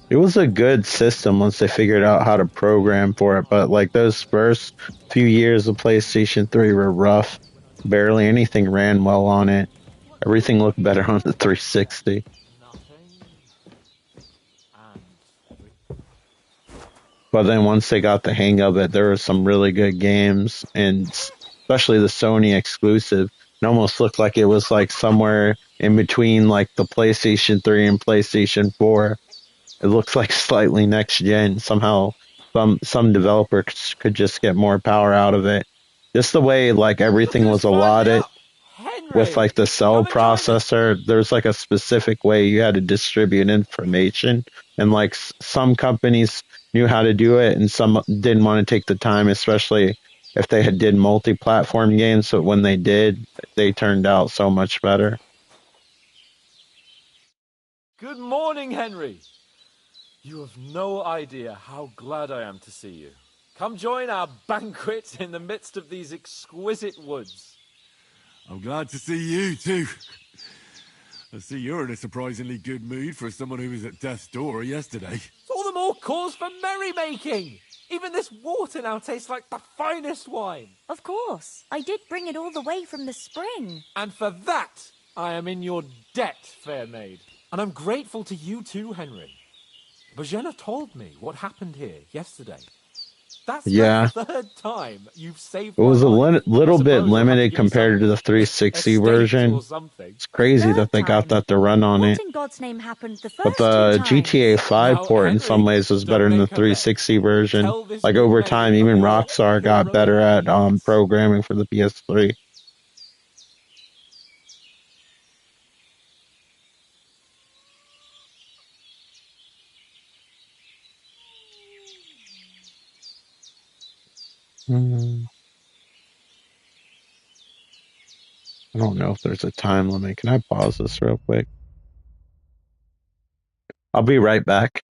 It was a good system once they figured out how to program for it, but like those first few years of PlayStation 3 were rough. Barely anything ran well on it. Everything looked better on the 360. But then once they got the hang of it, there were some really good games, and especially the Sony exclusive. It almost looked like it was like somewhere in between like the PlayStation 3 and PlayStation 4. It looks like slightly next gen. Somehow, some developers could just get more power out of it. Just the way like Look everything who's was finally allotted up! with Henry! like the cell Come and join the... processor. There's like a specific way you had to distribute information, and like some companies knew how to do it, and some didn't want to take the time, especially if they had did multi-platform games. So when they did, they turned out so much better. Good morning, Henry. You have no idea how glad I am to see you. Come join our banquet in the midst of these exquisite woods. I'm glad to see you, too. I see you're in a surprisingly good mood for someone who was at death's door yesterday. It's all the more cause for merrymaking. Even this water now tastes like the finest wine. Of course. I did bring it all the way from the spring. And for that, I am in your debt, fair maid. And I'm grateful to you too, Henry. Bajena told me what happened here yesterday. That's Yeah. the third time you've saved It was a my life. little I bit suppose I'll have limited give you compared to some the 360 estate version. or something. It's crazy Third that they got time? that to run on What it. in God's name happened the But first the two times? GTA 5 Now, port in some Henry, ways was don't better than the make a bet. 360 version. Tell this Like young over maid time, of even your Rockstar got better heroic at deeds. programming for the PS3. I don't know if there's a time limit. Can I pause this real quick? I'll be right back.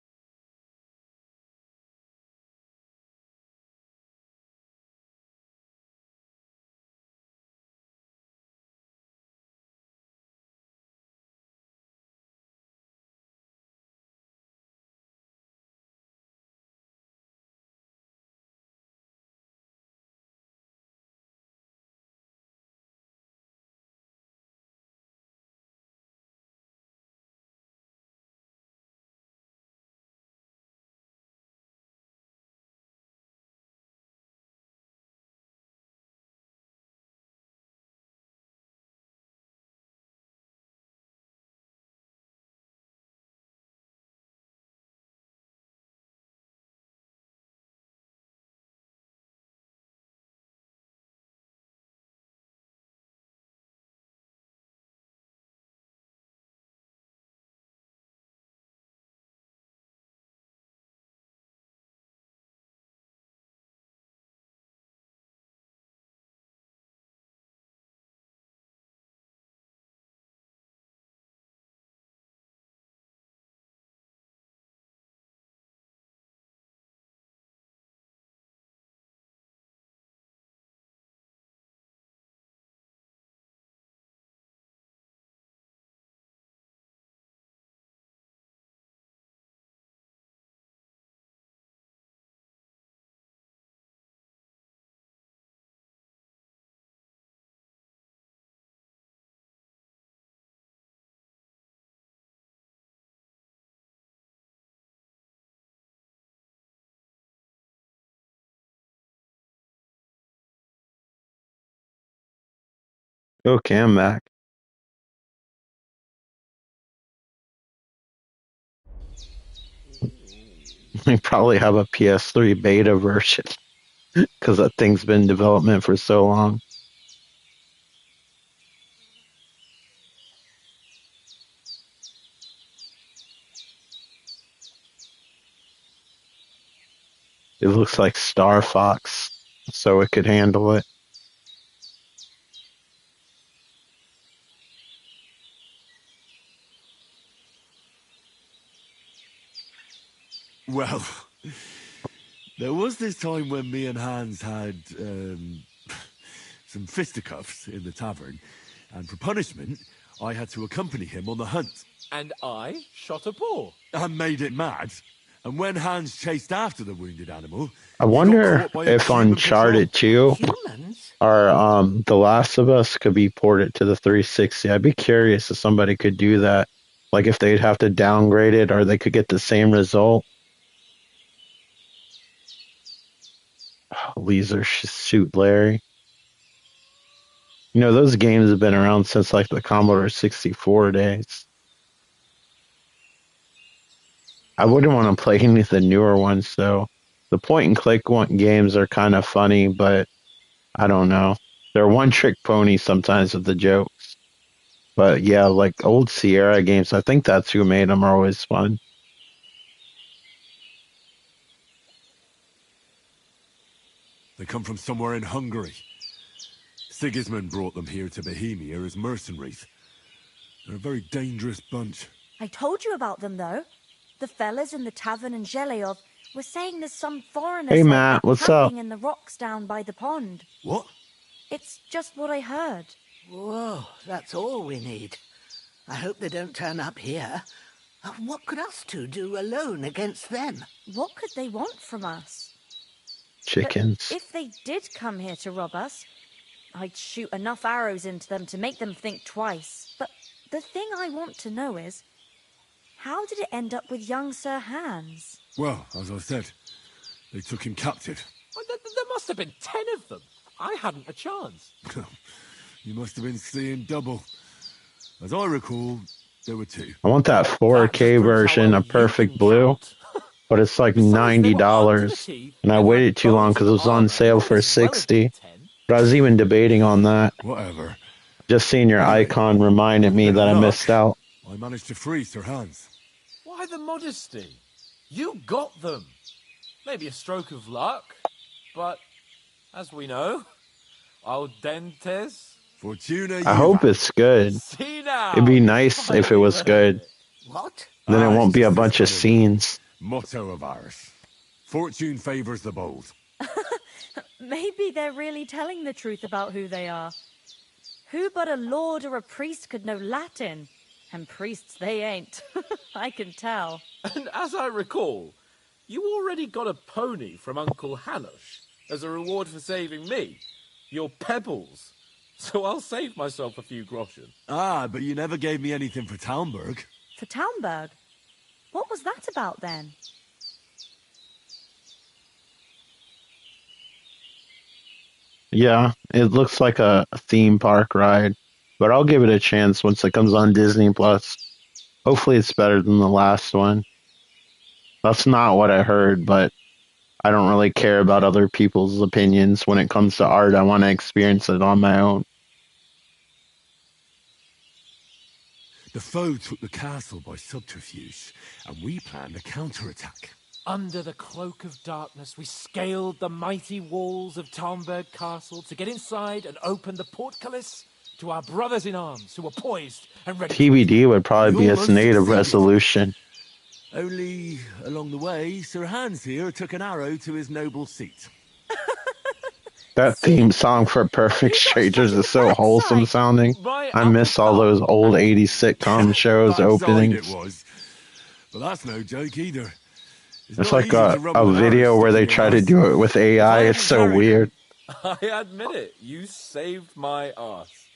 Okay, I'm back. We probably have a PS3 beta version because that thing's been in development for so long. It looks like Star Fox, so it could handle it. Well, there was this time when me and Hans had some fisticuffs in the tavern, and for punishment, I had to accompany him on the hunt. And I shot a boar. And made it mad. And when Hans chased after the wounded animal, I he got wonder caught by a if human Uncharted 2 Humans? or The Last of Us could be ported to the 360. I'd be curious if somebody could do that. Like if they'd have to downgrade it or they could get the same result. Leisure Suit Larry. You know, those games have been around since like the Commodore 64 days. I wouldn't want to play any of the newer ones, though. The point-and-click games are kind of funny, but I don't know. They're one-trick ponies sometimes with the jokes. But yeah, like old Sierra games, I think that's who made them, are always fun. They come from somewhere in Hungary. Sigismund brought them here to Bohemia as mercenaries. They're a very dangerous bunch. I told you about them, though. The fellas in the tavern in Zheleov were saying there's some foreigners Hey, Matt, what's camping up? in the rocks down by the pond. What? It's just what I heard. Whoa, that's all we need. I hope they don't turn up here. What could us two do alone against them? What could they want from us? Chickens. But if they did come here to rob us, I'd shoot enough arrows into them to make them think twice. But the thing I want to know is, how did it end up with young Sir Hans? Well, as I said, they took him captive. Well, there must have been 10 of them. I hadn't a chance. You must have been seeing double. As I recall, there were 2. I want that 4K version of Perfect Blue, but it's like $90, and I waited too long because it was on sale for $60. But I was even debating on that. Whatever. Just seeing your icon reminded me that I missed out. I managed to free Sir Hans. Why the modesty? You got them. Maybe a stroke of luck, but as we know, al dentes. Fortuna. I hope it's good. See now. It'd be nice if it was good. What? Then it won't be a bunch of scenes. Motto of ours. Fortune favors the bold. Maybe they're really telling the truth about who they are. Who but a lord or a priest could know Latin? And priests they ain't. I can tell. And as I recall, you already got a pony from Uncle Hanush as a reward for saving me. Your pebbles. So I'll save myself a few groschen. Ah, but you never gave me anything for Talmberg. For Talmberg? What was that about then? Yeah, it looks like a theme park ride, but I'll give it a chance once it comes on Disney Plus. Hopefully it's better than the last one. That's not what I heard, but I don't really care about other people's opinions when it comes to art. I want to experience it on my own. The foe took the castle by subterfuge, and we planned a counterattack. Under the cloak of darkness, we scaled the mighty walls of Talmberg Castle to get inside and open the portcullis to our brothers in arms who were poised and ready. TBD would probably be its native resolution. Only, along the way, Sir Hans here took an arrow to his noble seat. That theme song for Perfect Strangers is so wholesome sounding. I miss all those old 80s sitcom shows openings. It was. But that's no joke either. It's like a video where they try to do it with AI. It's so weird. I admit it. You saved my arse.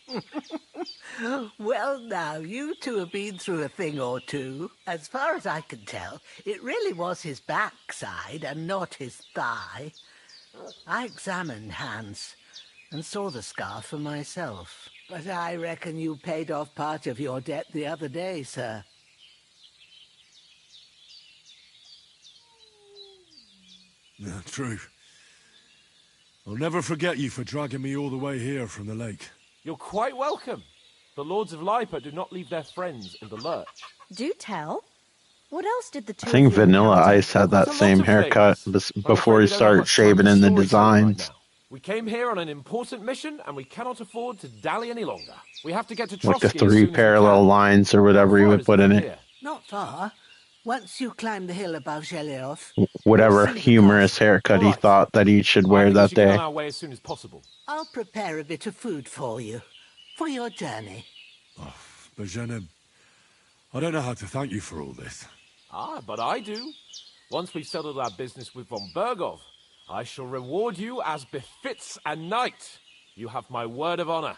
Well, now, you two have been through a thing or two. As far as I can tell, it really was his backside and not his thigh. I examined Hans and saw the scar for myself. But I reckon you paid off part of your debt the other day, sir. Yeah, true. I'll never forget you for dragging me all the way here from the lake. You're quite welcome. The Lords of Lipa do not leave their friends in the lurch. Do tell. What else did the two I think of you Vanilla encounter? Ice had that There's a same lot of haircut things. before he I'm afraid we don't have started much time shaving for in the storytelling right designs. now. We came here on an important mission, and we cannot afford to dally any longer. We have to get to Like Trotsky the as soon 3 as we parallel can. lines or whatever you How far would is put it in from it. here? Not far. Once you climb the hill above Zheleov, Whatever you'll see the humorous castle. haircut he Alright. thought that he should I wear think we that should get on day. our way as soon as possible. I'll prepare a bit of food for you, for your journey. But Jenna, I don't know how to thank you for all this. Ah, but I do. Once we've settled our business with von Bergov, I shall reward you as befits a knight. You have my word of honor.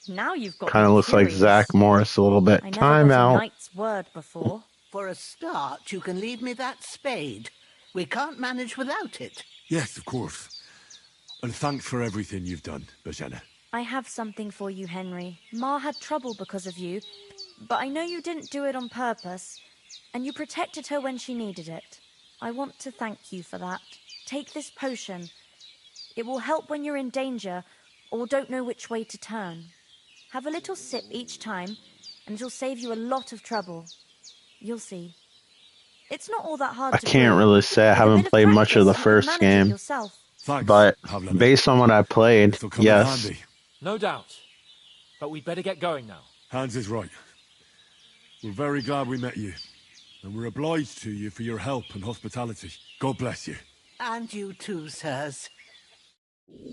Now you've got Kind of me looks like curious. Zach Morris a little bit. I never Time got a out. knight's word before. For a start, you can leave me that spade. We can't manage without it. Yes, of course. And thanks for everything you've done, Bajana. I have something for you, Henry. Ma had trouble because of you, but I know you didn't do it on purpose. and you protected her when she needed it. I want to thank you for that. Take this potion. It will help when you're in danger or don't know which way to turn. Have a little sip each time, and it'll save you a lot of trouble. You'll see. It's not all that hard I to can't brew. really say I With a haven't bit of played much of the practice, you can first manage it game, yourself. Thanks, but Havlin. based on what I played, This'll come in yes. handy. No doubt. But we'd better get going now. Hans is right. We're very glad we met you. And we're obliged to you for your help and hospitality. God bless you. And you too, sirs.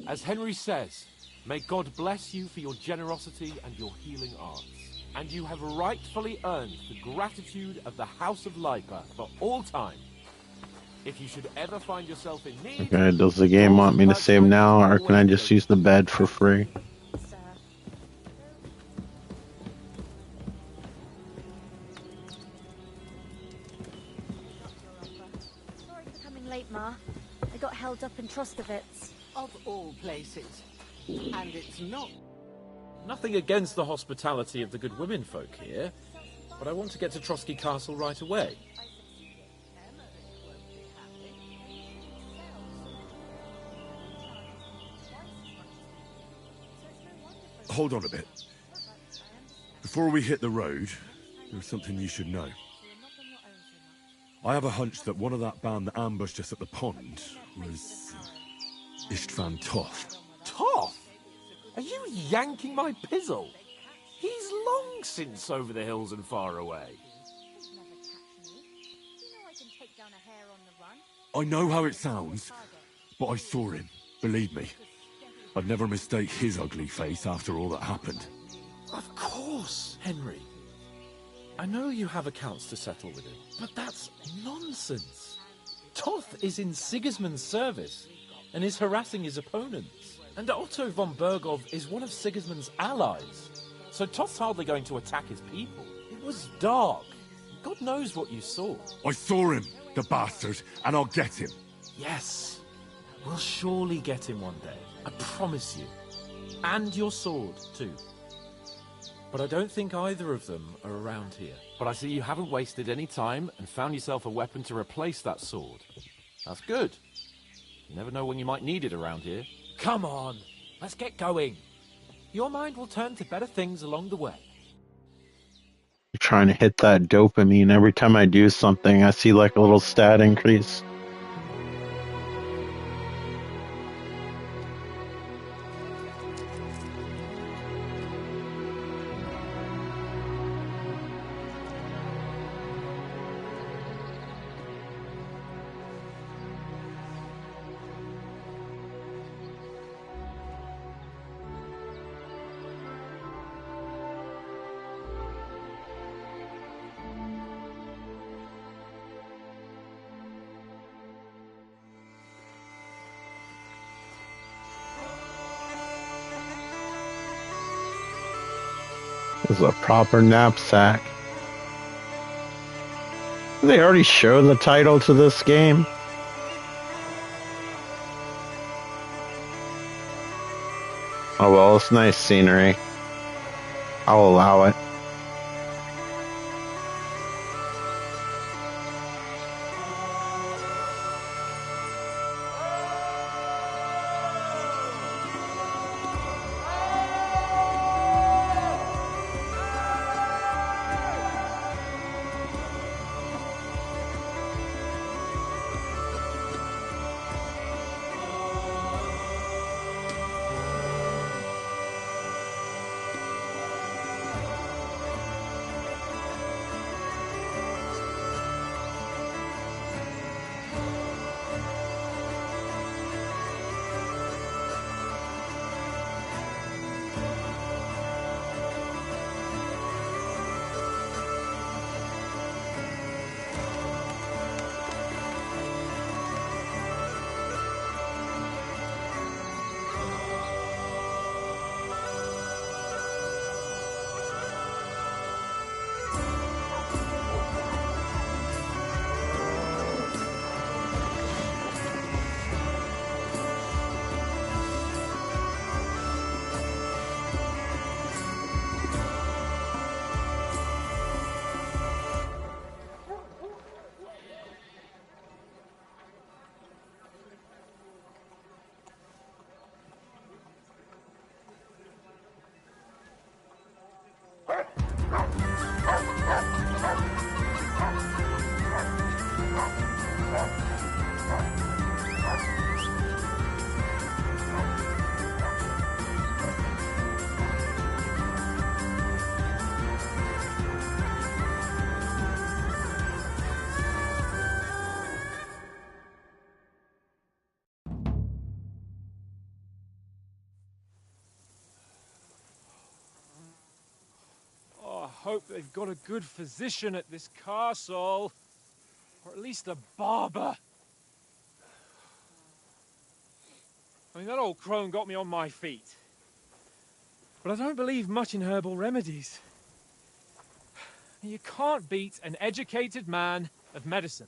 As Henry says, may God bless you for your generosity and your healing arts. And you have rightfully earned the gratitude of the House of Lipa for all time. If you should ever find yourself in need... Okay, does the game want me to save now, or can I just use the bed for free? Sorry for coming late, Ma. I got held up in Troskovitz. Of all places. And it's not. Nothing against the hospitality of the good women folk here, but I want to get to Trotsky Castle right away. Hold on a bit. Before we hit the road, there's something you should know. I have a hunch that one of that band that ambushed us at the pond was Istvan Toth. Toth? Are you yanking my pizzle? He's long since over the hills and far away. I know how it sounds, but I saw him, believe me. I'd never mistake his ugly face after all that happened. Of course, Henry. I know you have accounts to settle with him, but that's nonsense. Toth is in Sigismund's service and is harassing his opponents. And Otto von Bergov is one of Sigismund's allies. So Toth's hardly going to attack his people. It was dark. God knows what you saw. I saw him, the bastard, and I'll get him. Yes. We'll surely get him one day. I promise you. And your sword, too. But I don't think either of them are around here. But I see you haven't wasted any time and found yourself a weapon to replace that sword. That's good. You never know when you might need it around here. Come on, let's get going. Your mind will turn to better things along the way. I'm trying to hit that dopamine. Every time I do something, I see like a little stat increase. This is a proper knapsack. Did they already show the title to this game? Oh well, it's nice scenery. I'll allow it. hope they've got a good physician at this castle. Or at least a barber. I mean, that old crone got me on my feet. But I don't believe much in herbal remedies. You can't beat an educated man of medicine.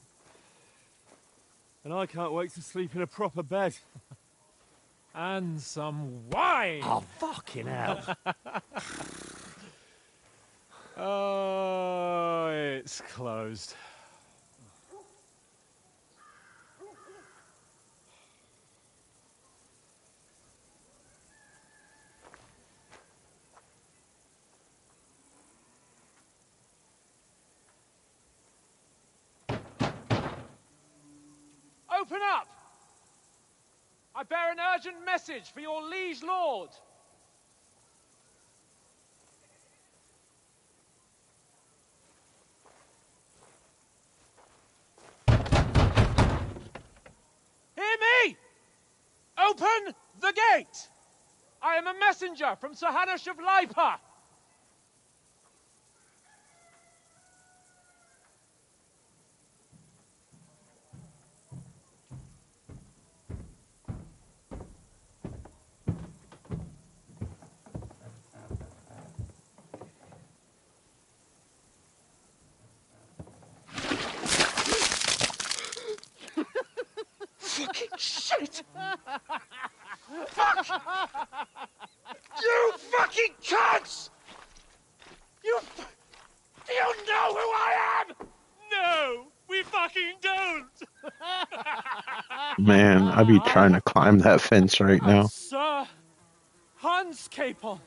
And I can't wait to sleep in a proper bed. And some wine! Oh, fucking hell. Oh, it's closed. Open up! I bear an urgent message for your liege lord. Hear me! Open the gate! I am a messenger from Sir Hanush of Lipa. Fucking shit! Fuck! You fucking cunts! Do you know who I am? No, we fucking don't. Man, I'd be trying to climb that fence right now. Sir Hans Capon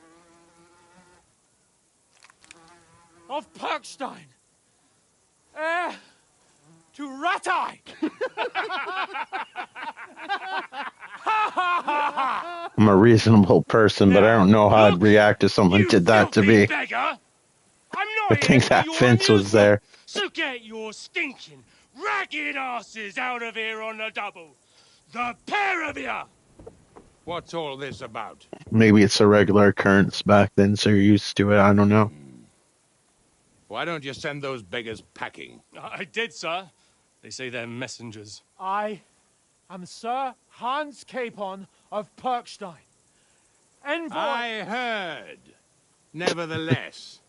of Perkstein, heir to Ratai. I'm a reasonable person, but I don't know how I'd react if someone did that to me. Beggar. I'm not I think that fence was there. So get your stinking, ragged asses out of here on the double. The pair of you! What's all this about? Maybe it's a regular occurrence back then, so you're used to it. I don't know. Why don't you send those beggars packing? I did, sir. They say they're messengers. I am Sir Hans Capon of Perkstein, envoy. I heard. Nevertheless,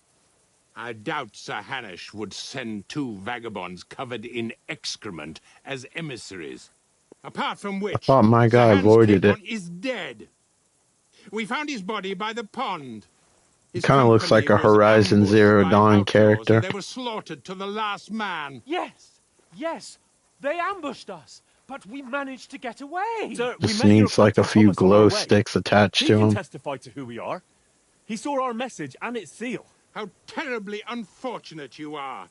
I doubt Sir Hanush would send two vagabonds covered in excrement as emissaries. Apart from which, I thought my guy Sir Hans avoided it. Capon is dead. We found his body by the pond. His Kind of looks like a company was Horizon ambushed Zero by Dawn outlaws, character. and they were slaughtered to the last man. Yes, they ambushed us, but we managed to get away. Sir, we Just met your needs like a Captain few Thomas on our glow way. sticks attached He to can him. testify to who we are. He saw our message and its seal. How terribly unfortunate you are.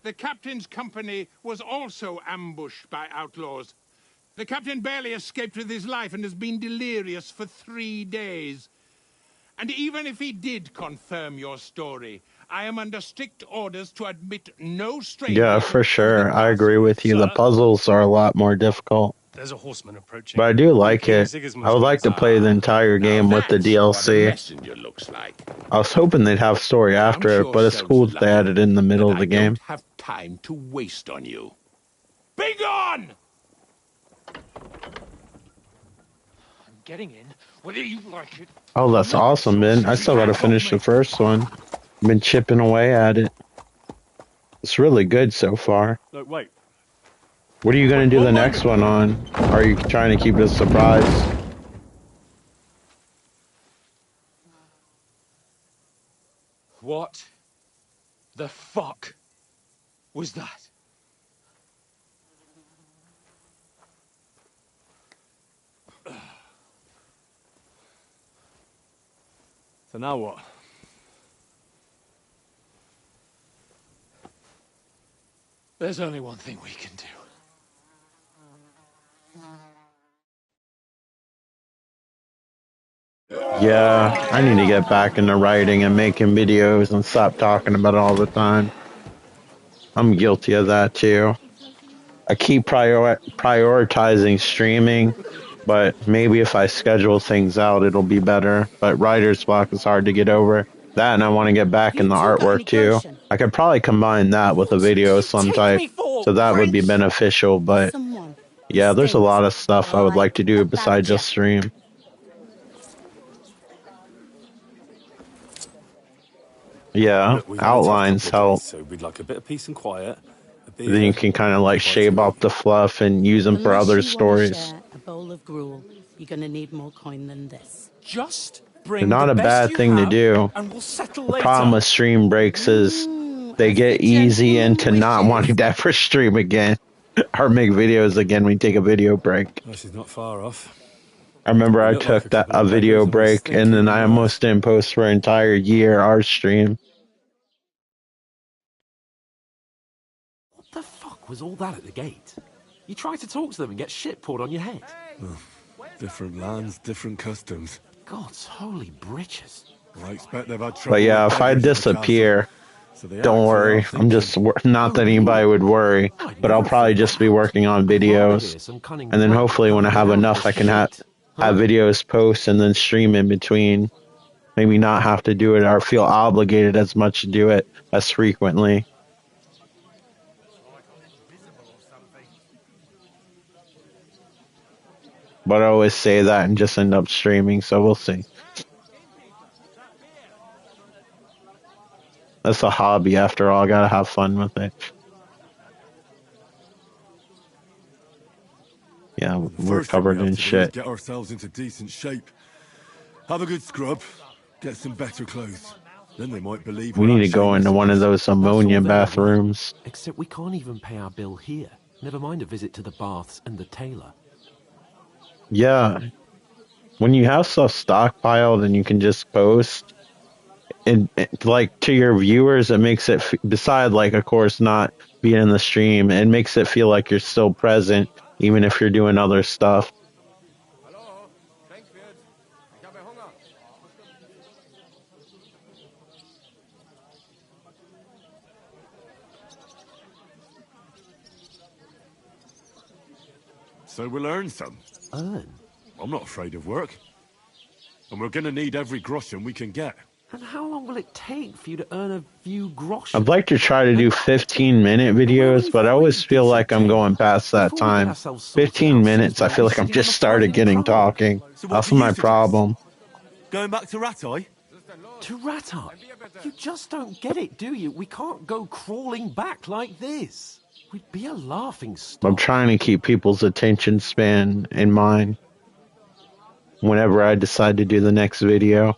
The captain's company was also ambushed by outlaws. The captain barely escaped with his life and has been delirious for 3 days. And even if he did confirm your story, I am under strict orders to admit no stranger. Yeah, for sure. I agree with you. The puzzles are a lot more difficult. There's a horseman approaching. But I do like it. I would like to play the entire game with the DLC. Messenger looks like. I was hoping they'd have story after it, but it's cool that they added it in the middle of the game. I don't have time to waste on you. Be gone! I'm getting in, whether you like it. Oh, that's awesome, man. I still gotta finish the first one. Been chipping away at it. It's really good so far. Look, wait. What are you gonna do the next one on? Or are you trying to keep it a surprise? What the fuck was that? So now what? There's only one thing we can do. Yeah, I need to get back into writing and making videos and stop talking about it all the time. I'm guilty of that too. I keep prioritizing streaming, but maybe if I schedule things out, it'll be better. But writer's block is hard to get over. That, and I want to get back in the artwork too. I could probably combine that with a video of some type, so that would be beneficial. But yeah, there's a lot of stuff I would like to do besides just stream. Yeah, Look, we had a tough outlines couple of help. days, so we'd like a bit of peace and quiet. Then you can kind of like shave off the fluff and use them for other stories. A bowl of gruel, you're gonna need more coin than this. Just They're bring not the a best bad you thing to have, do. and we'll settle The later. problem with stream breaks is they get easy into not wanting to ever stream again or make videos again when we take a video break. Oh, she's not far off. I remember I look like took a that couple a of video beggars and break we're and then stinking I in almost didn't post for an entire year our stream. What the fuck was all that at the gate? You tried to talk to them and get shit poured on your head. Oh, different lands, different customs. God's holy britches. I expect they've had trouble. But yeah, with if I beggars in the disappear, castle, so they don't act worry. without I'm just not that anybody would worry, but I'll probably just be working on videos, and then hopefully when I have enough, I can have videos post and then stream in between. Maybe not have to do it or feel obligated as much to do it as frequently. But I always say that and just end up streaming, so we'll see. That's a hobby after all. I gotta have fun with it. Yeah, we're covered in shit. Get ourselves into decent shape. Have a good scrub. Get some better clothes. Then they might believe We need to go into one of those ammonia bathrooms. Except we can't even pay our bill here. Never mind a visit to the baths and the tailor. Yeah. When you have stuff stockpiled and you can just post, like to your viewers, it makes it, beside like, of course, not being in the stream, it makes it feel like you're still present, even if you're doing other stuff. So we'll earn some. Earn? I'm not afraid of work. And we're gonna need every groschen we can get. And how long will it take for you to earn a few groschen? I'd like to try to do 15-minute videos, but I always feel like I'm going past that time. 15 minutes, I feel like I'm just started getting talking. That's my problem. Going back to Ratai? To Ratai? You just don't get it, do you? We can't go crawling back like this. We'd be a laughing stock. I'm trying to keep people's attention span in mind whenever I decide to do the next video.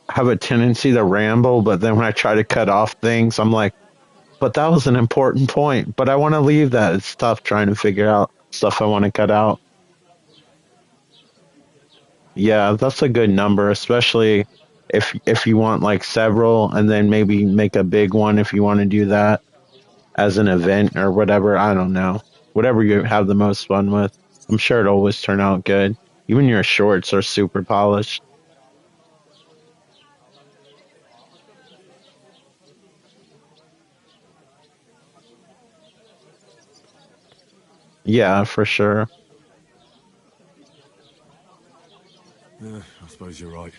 I have a tendency to ramble, but then when I try to cut off things, I'm like, but that was an important point, but I want to leave that. It's tough trying to figure out stuff I want to cut out. Yeah, that's a good number, especially if you want like several, and then maybe make a big one if you want to do that as an event or whatever. I don't know. Whatever you have the most fun with. I'm sure it'll always turn out good. Even your shorts are super polished. Yeah, for sure. I suppose you're right.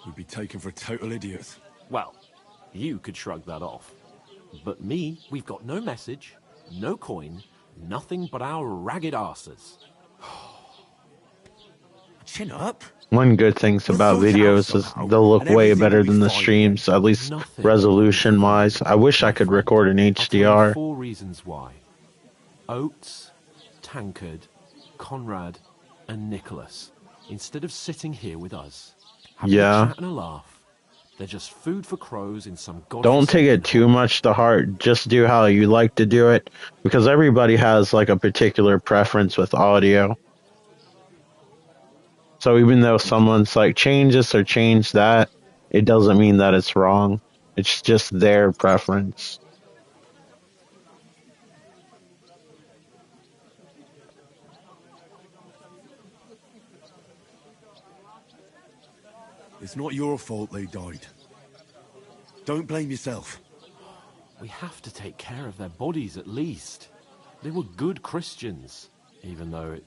We'd be taken for total idiots. Well, you could shrug that off. But me, we've got no message, no coin, nothing but our ragged arses. Chin up. One good thing about videos is they'll look way better than the streams, at least resolution-wise. I wish I could record in HDR. 4 reasons why. Oates, Tankard, Conrad, and Nicholas. Instead of sitting here with us, having a chat and a laugh, they're just food for crows in some god. Don't take it too much to heart. Just do how you like to do it, because everybody has like a particular preference with audio. So even though someone's like, change this or change that, it doesn't mean that it's wrong. It's just their preference. It's not your fault they died. Don't blame yourself. We have to take care of their bodies at least. They were good Christians, even though it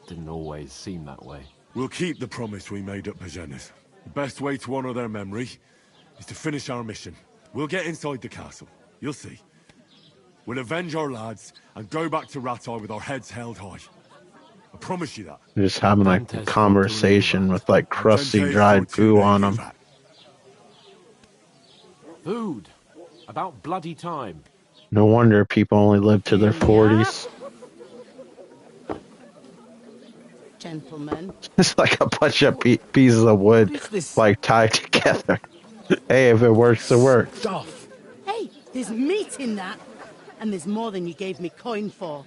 didn't always seem that way. We'll keep the promise we made at Pagenes. The best way to honor their memory is to finish our mission. We'll get inside the castle. You'll see. We'll avenge our lads and go back to Rattay with our heads held high. I promise you that. Just having like a conversation with like crusty dried poo on them. Food. About bloody time. No wonder people only live to their 40s. Gentlemen. It's like a bunch of pieces of wood like tied together. Hey, if it works, it works. Stuff. Hey, there's meat in that. And there's more than you gave me coin for.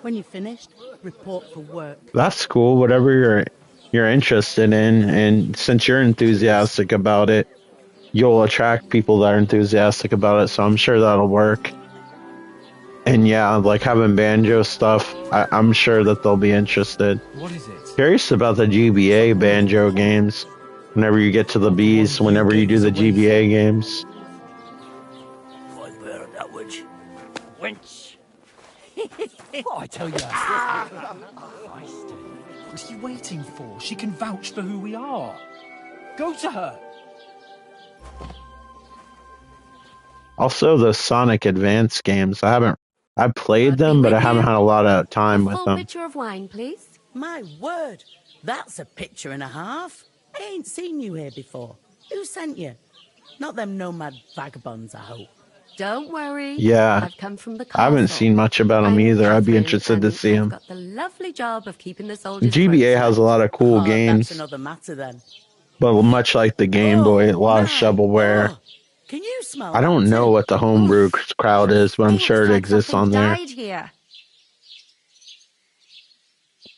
When you're finished, report for work. That's cool. Whatever you're interested in, and since you're enthusiastic about it, you'll attract people that are enthusiastic about it. So I'm sure that'll work. And yeah, like having banjo stuff, I'm sure that they'll be interested. What is it? Curious about the GBA banjo games. Whenever you get to the bees, whenever you do the GBA games. Wench. What I tell you? What's he waiting for? She can vouch for who we are. Go to her. Also, the Sonic Advance games. I've played them, but I haven't had a lot of time with them. Picture of wine, please. My word, that's a picture and a half. I ain't seen you here before. Who sent you? Not them nomad vagabonds, I hope. Don't worry. Yeah, I've come from the I haven't seen much about them either. I'd be interested to see them. Got the lovely job of keeping the soldiers. GBA has a lot of cool games. That's another matter then. But much like the Game Boy, a lot of shovelware. Can you smell? I don't know what the homebrew crowd is, but I'm sure it exists on there. Here.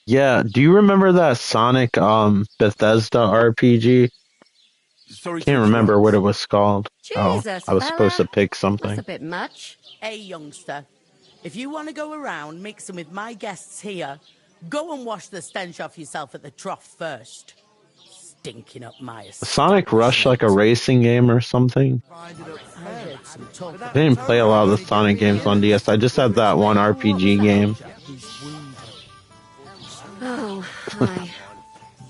Yeah, do you remember that Sonic Bethesda RPG? Can't remember what it was called. Jesus, I was supposed to pick something. That's a bit much. Hey, youngster, if you want to go around mixing with my guests here, go and wash the stench off yourself at the trough first. Stinking up my estate. Sonic Rush like a racing game or something? I didn't play a lot of the Sonic games on DS. I just had that one RPG game. Oh, hi.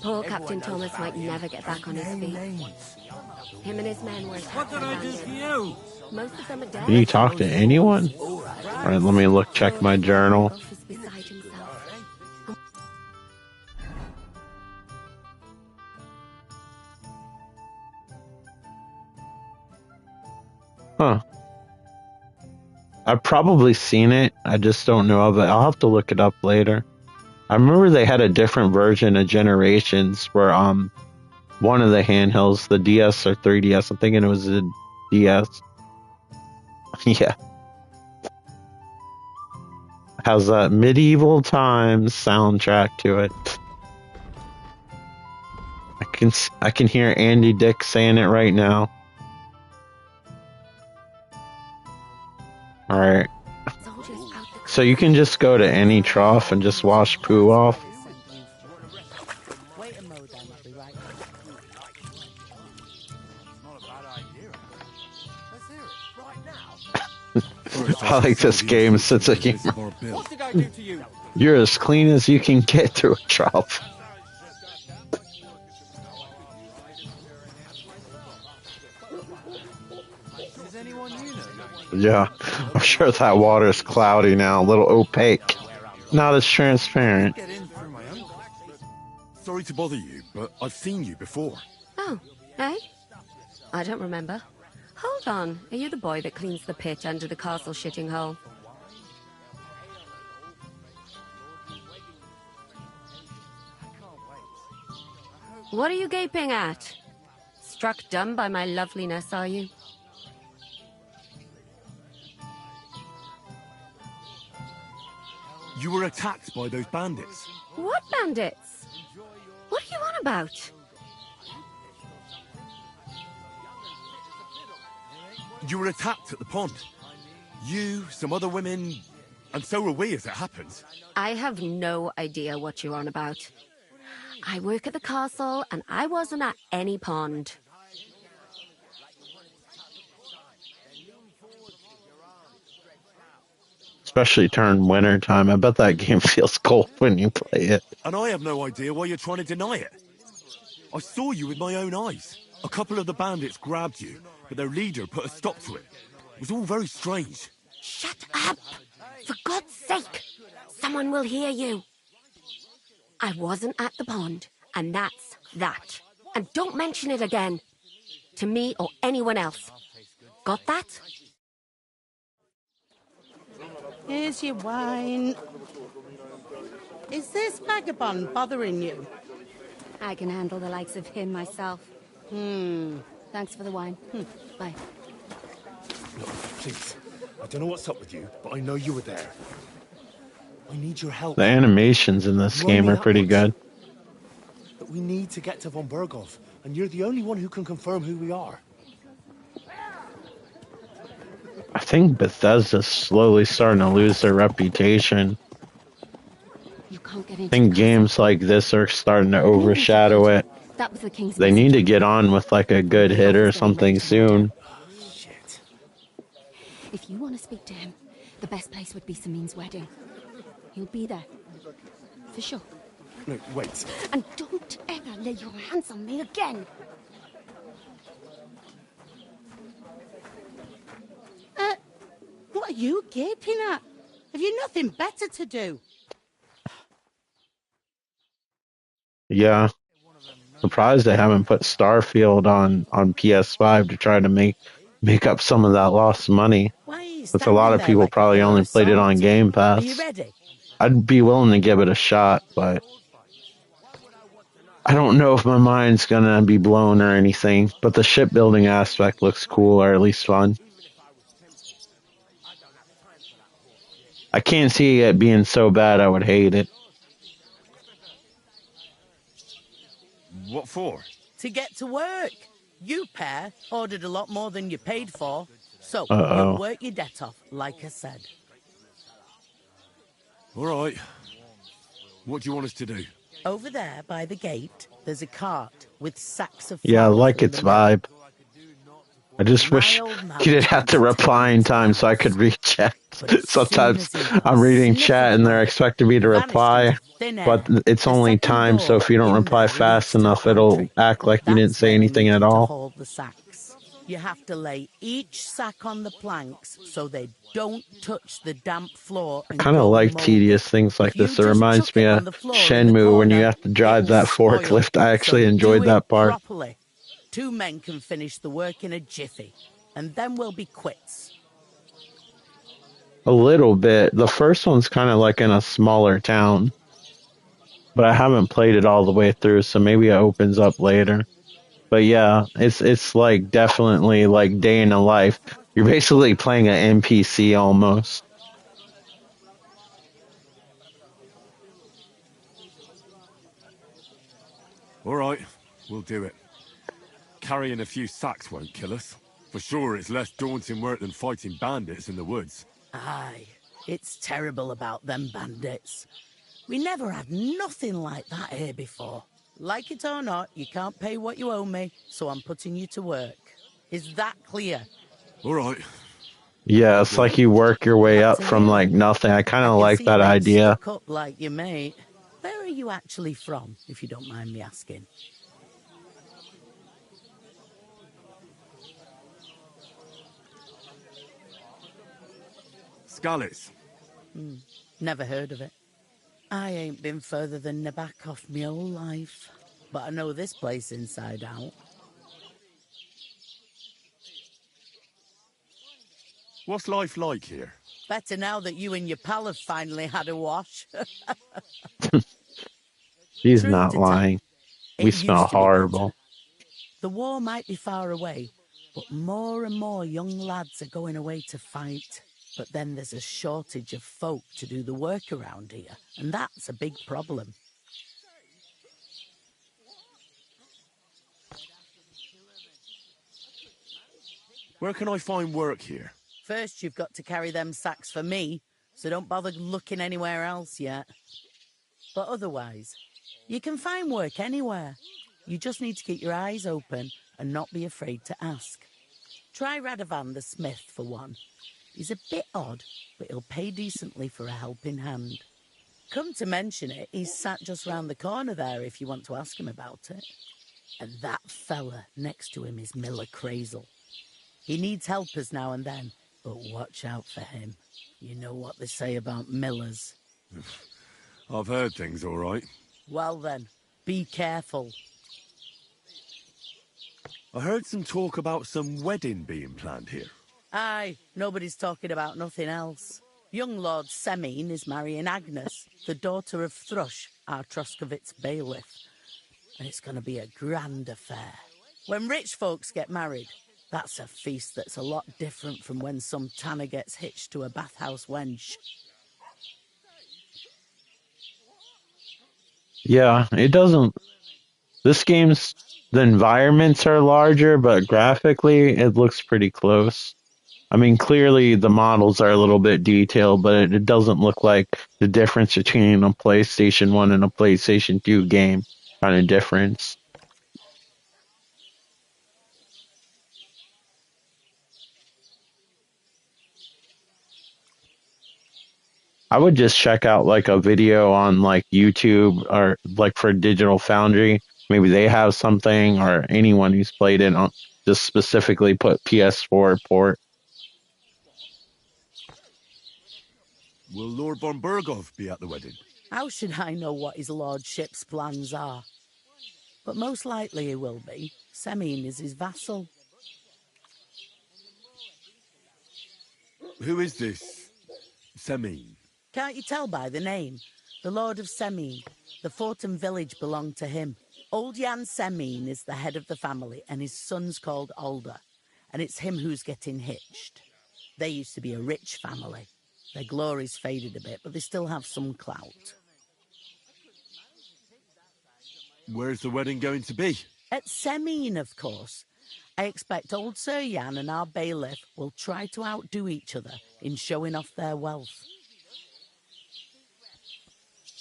Poor Captain Thomas might never get back on his feet. Him and his men were attacked. What did I do for you? Most of them are dead. Can you talk to anyone? Alright, let me check my journal. Huh. I've probably seen it. I just don't know of it. I'll have to look it up later. I remember they had a different version of Generations where one of the handhelds, the DS or 3DS, I'm thinking it was the DS. Yeah. Has that medieval times soundtrack to it. I can hear Andy Dick saying it right now. Alright. So you can just go to any trough and just wash poo off? I like this game since it came out. You're as clean as you can get through a trough. Yeah, I'm sure that water's cloudy now, a little opaque. Not as transparent. Sorry to bother you, but I've seen you before. Oh, eh? I don't remember. Hold on, are you the boy that cleans the pitch under the castle shitting hole? What are you gaping at? Struck dumb by my loveliness, are you? You were attacked by those bandits. What bandits? What are you on about? You were attacked at the pond. You, some other women, and so were we, as it happens. I have no idea what you're on about. I work at the castle, and I wasn't at any pond. especially during winter time. I bet that game feels cold when you play it. And I have no idea why you're trying to deny it. I saw you with my own eyes. A couple of the bandits grabbed you, but their leader put a stop to it. It was all very strange. Shut up! For God's sake! Someone will hear you. I wasn't at the pond, and that's that. And don't mention it again. To me or anyone else. Got that? Here's your wine. Is this vagabond bothering you? I can handle the likes of him myself. Thanks for the wine. Bye. Look, please. I don't know what's up with you, but I know you were there. I need your help. The animations in this game are pretty good. But we need to get to von Berghoff, and you're the only one who can confirm who we are. I think Bethesda's slowly starting to lose their reputation. You can't get into I think games like this are starting to overshadow it. That was the king's They need to get on with like a good hit or something soon. Shit. If you want to speak to him, the best place would be Samin's wedding. He'll be there. For sure. No, wait. And don't ever lay your hands on me again. What are you gaping at? Have you nothing better to do? Yeah. Surprised they haven't put Starfield on PS5 to try to make up some of that lost money. With a lot of people probably only played it on Game Pass. Are you ready? I'd be willing to give it a shot, but I don't know if my mind's gonna be blown or anything. But the shipbuilding aspect looks cool, or at least fun. I can't see it being so bad I would hate it. What for? To get to work. You pair ordered a lot more than you paid for. So, Uh-oh. you'll work your debt off, like I said. All right. What do you want us to do? Over there, by the gate, there's a cart with sacks of Yeah, I flour like in its the middle. vibe. I just wish you didn't have to reply in time so I could read chat. Sometimes I'm reading chat and they're expecting me to reply, but it's only time, so if you don't reply fast enough, it'll act like you didn't say anything at all. Hold the sacks. You have to lay each sack on the planks so they don't touch the damp floor. I kind of like tedious things like this. It reminds me of Shenmue when you have to drive that forklift. I actually enjoyed that part. Properly. 2 men can finish the work in a jiffy, and then we'll be quits. A little bit. The first one's kind of like in a smaller town, but I haven't played it all the way through, so maybe it opens up later. But yeah, it's like definitely like day in the life. You're basically playing an NPC almost. All right, we'll do it. Carrying a few sacks won't kill us. For sure, it's less daunting work than fighting bandits in the woods. Aye, it's terrible about them bandits. We never had nothing like that here before. Like it or not, you can't pay what you owe me, so I'm putting you to work. Is that clear? All right. Yeah, it's like you work your way up from like nothing. I kind of like that idea. Stuck up like your mate. Where are you actually from, if you don't mind me asking? Skalitz. Never heard of it. I ain't been further than Nabokov my whole life, but I know this place inside out. What's life like here? Better now that you and your pal have finally had a wash. She's not lying. We smell horrible. The war might be far away, but more and more young lads are going away to fight. But then there's a shortage of folk to do the work around here, and that's a big problem. Where can I find work here? First, you've got to carry them sacks for me, so don't bother looking anywhere else yet. But otherwise, you can find work anywhere. You just need to keep your eyes open and not be afraid to ask. Try Radovan the smith for one. He's a bit odd, but he'll pay decently for a helping hand. Come to mention it, he's sat just round the corner there if you want to ask him about it. And that fella next to him is Miller Crazel. He needs helpers now and then, but watch out for him. You know what they say about Millers. I've heard things, all right. Well then, be careful. I heard some talk about some wedding being planned here. Aye, nobody's talking about nothing else. Young Lord Semine is marrying Agnes, the daughter of Thrush, our Troskovitz bailiff. And it's going to be a grand affair. When rich folks get married, that's a feast that's a lot different from when some tanner gets hitched to a bathhouse wench. Yeah, it doesn't... This game's... The environments are larger, but graphically, it looks pretty close. I mean, clearly the models are a little bit detailed, but it doesn't look like the difference between a PlayStation 1 and a PlayStation 2 game kind of difference. I would just check out like a video on like YouTube or like for Digital Foundry. Maybe they have something, or anyone who's played it on just specifically put PS4 port. Will Lord von Burgov be at the wedding? How should I know what his lordship's plans are? But most likely he will be. Semine is his vassal. Who is this Semine? Can't you tell by the name? The Lord of Semine. The fort and village belong to him. Old Jan Semine is the head of the family, and his son's called Alder. And it's him who's getting hitched. They used to be a rich family. Their glory's faded a bit, but they still have some clout. Where's the wedding going to be? At Semine, of course. I expect old Sir Jan and our bailiff will try to outdo each other in showing off their wealth.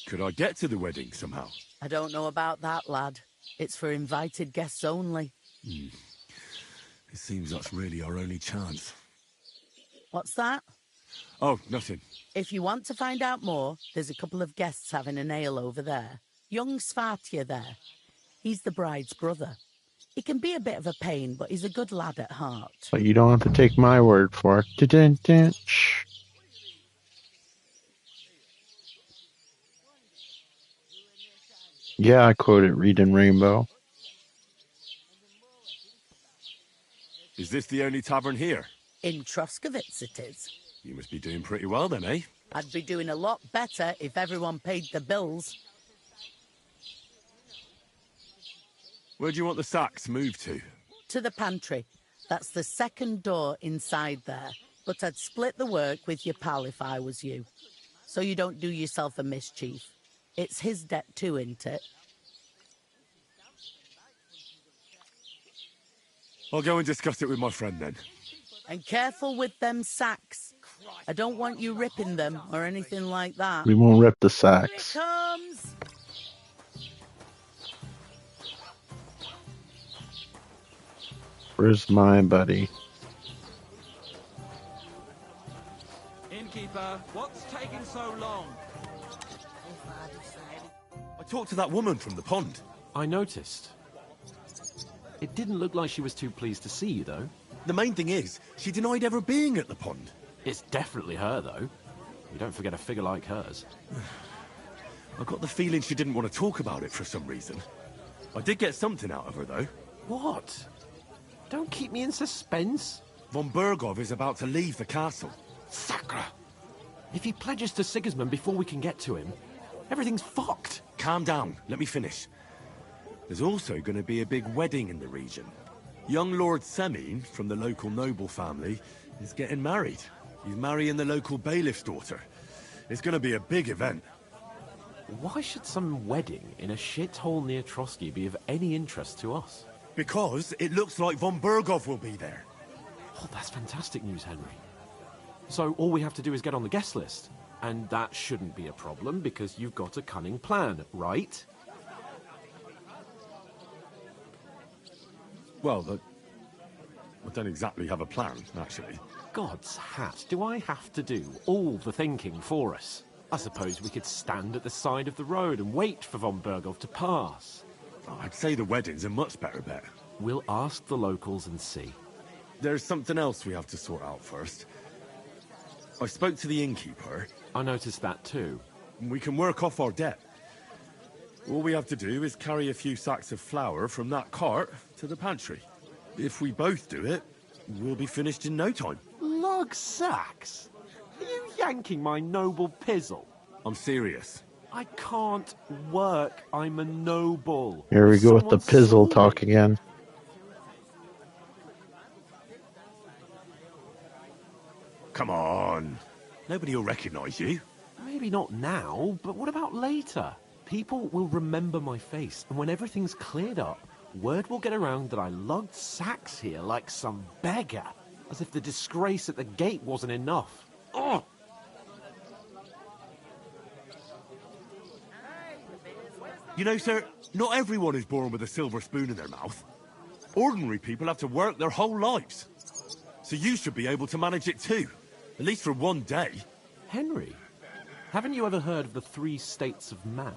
Could I get to the wedding somehow? I don't know about that, lad. It's for invited guests only. It seems that's really our only chance. What's that? Oh, nothing. If you want to find out more, there's a couple of guests having an ale over there. Young Svartje there. He's the bride's brother. He can be a bit of a pain, but he's a good lad at heart. But you don't have to take my word for it. Dun-dun-dun. Shh. Yeah, I quoted Reading Rainbow. Is this the only tavern here? In Troskovitz it is. You must be doing pretty well then, eh? I'd be doing a lot better if everyone paid the bills. Where do you want the sacks moved to? To the pantry. That's the second door inside there. But I'd split the work with your pal if I was you. So you don't do yourself a mischief. It's his debt too, isn't it? I'll go and discuss it with my friend then. And careful with them sacks. I don't want you ripping them or anything like that. We won't rip the Here sacks. it comes! Where's my buddy? Innkeeper, what's taking so long? I talked to that woman from the pond. I noticed. It didn't look like she was too pleased to see you, though. The main thing is, she denied ever being at the pond. It's definitely her, though. You don't forget a figure like hers. I got the feeling she didn't want to talk about it for some reason. I did get something out of her, though. What? Don't keep me in suspense. Von Burgov is about to leave the castle. Sacre! If he pledges to Sigismund before we can get to him, everything's fucked. Calm down. Let me finish. There's also going to be a big wedding in the region. Young Lord Semine, from the local noble family, is getting married. He's marrying the local bailiff's daughter. It's going to be a big event. Why should some wedding in a shithole near Trotsky be of any interest to us? Because it looks like von Burgov will be there. Oh, that's fantastic news, Henry. So all we have to do is get on the guest list. And that shouldn't be a problem because you've got a cunning plan, right? Well, I don't exactly have a plan, actually. God's hat, do I have to do all the thinking for us? I suppose we could stand at the side of the road and wait for von Berghoff to pass. Oh, I'd say the wedding's a much better bet. We'll ask the locals and see. There's something else we have to sort out first. I spoke to the innkeeper. I noticed that too. We can work off our debt. All we have to do is carry a few sacks of flour from that cart to the pantry. If we both do it, we'll be finished in no time. Lug sacks? Are you yanking my noble pizzle? I'm serious. I can't work. I'm a noble. Here we go with the pizzle talk again. Come on. Nobody will recognize you. Maybe not now, but what about later? People will remember my face, and when everything's cleared up, word will get around that I lugged sacks here like some beggar, as if the disgrace at the gate wasn't enough. Ugh! You know, sir, not everyone is born with a silver spoon in their mouth. Ordinary people have to work their whole lives. So you should be able to manage it too, at least for one day. Henry, haven't you ever heard of the 3 states of man?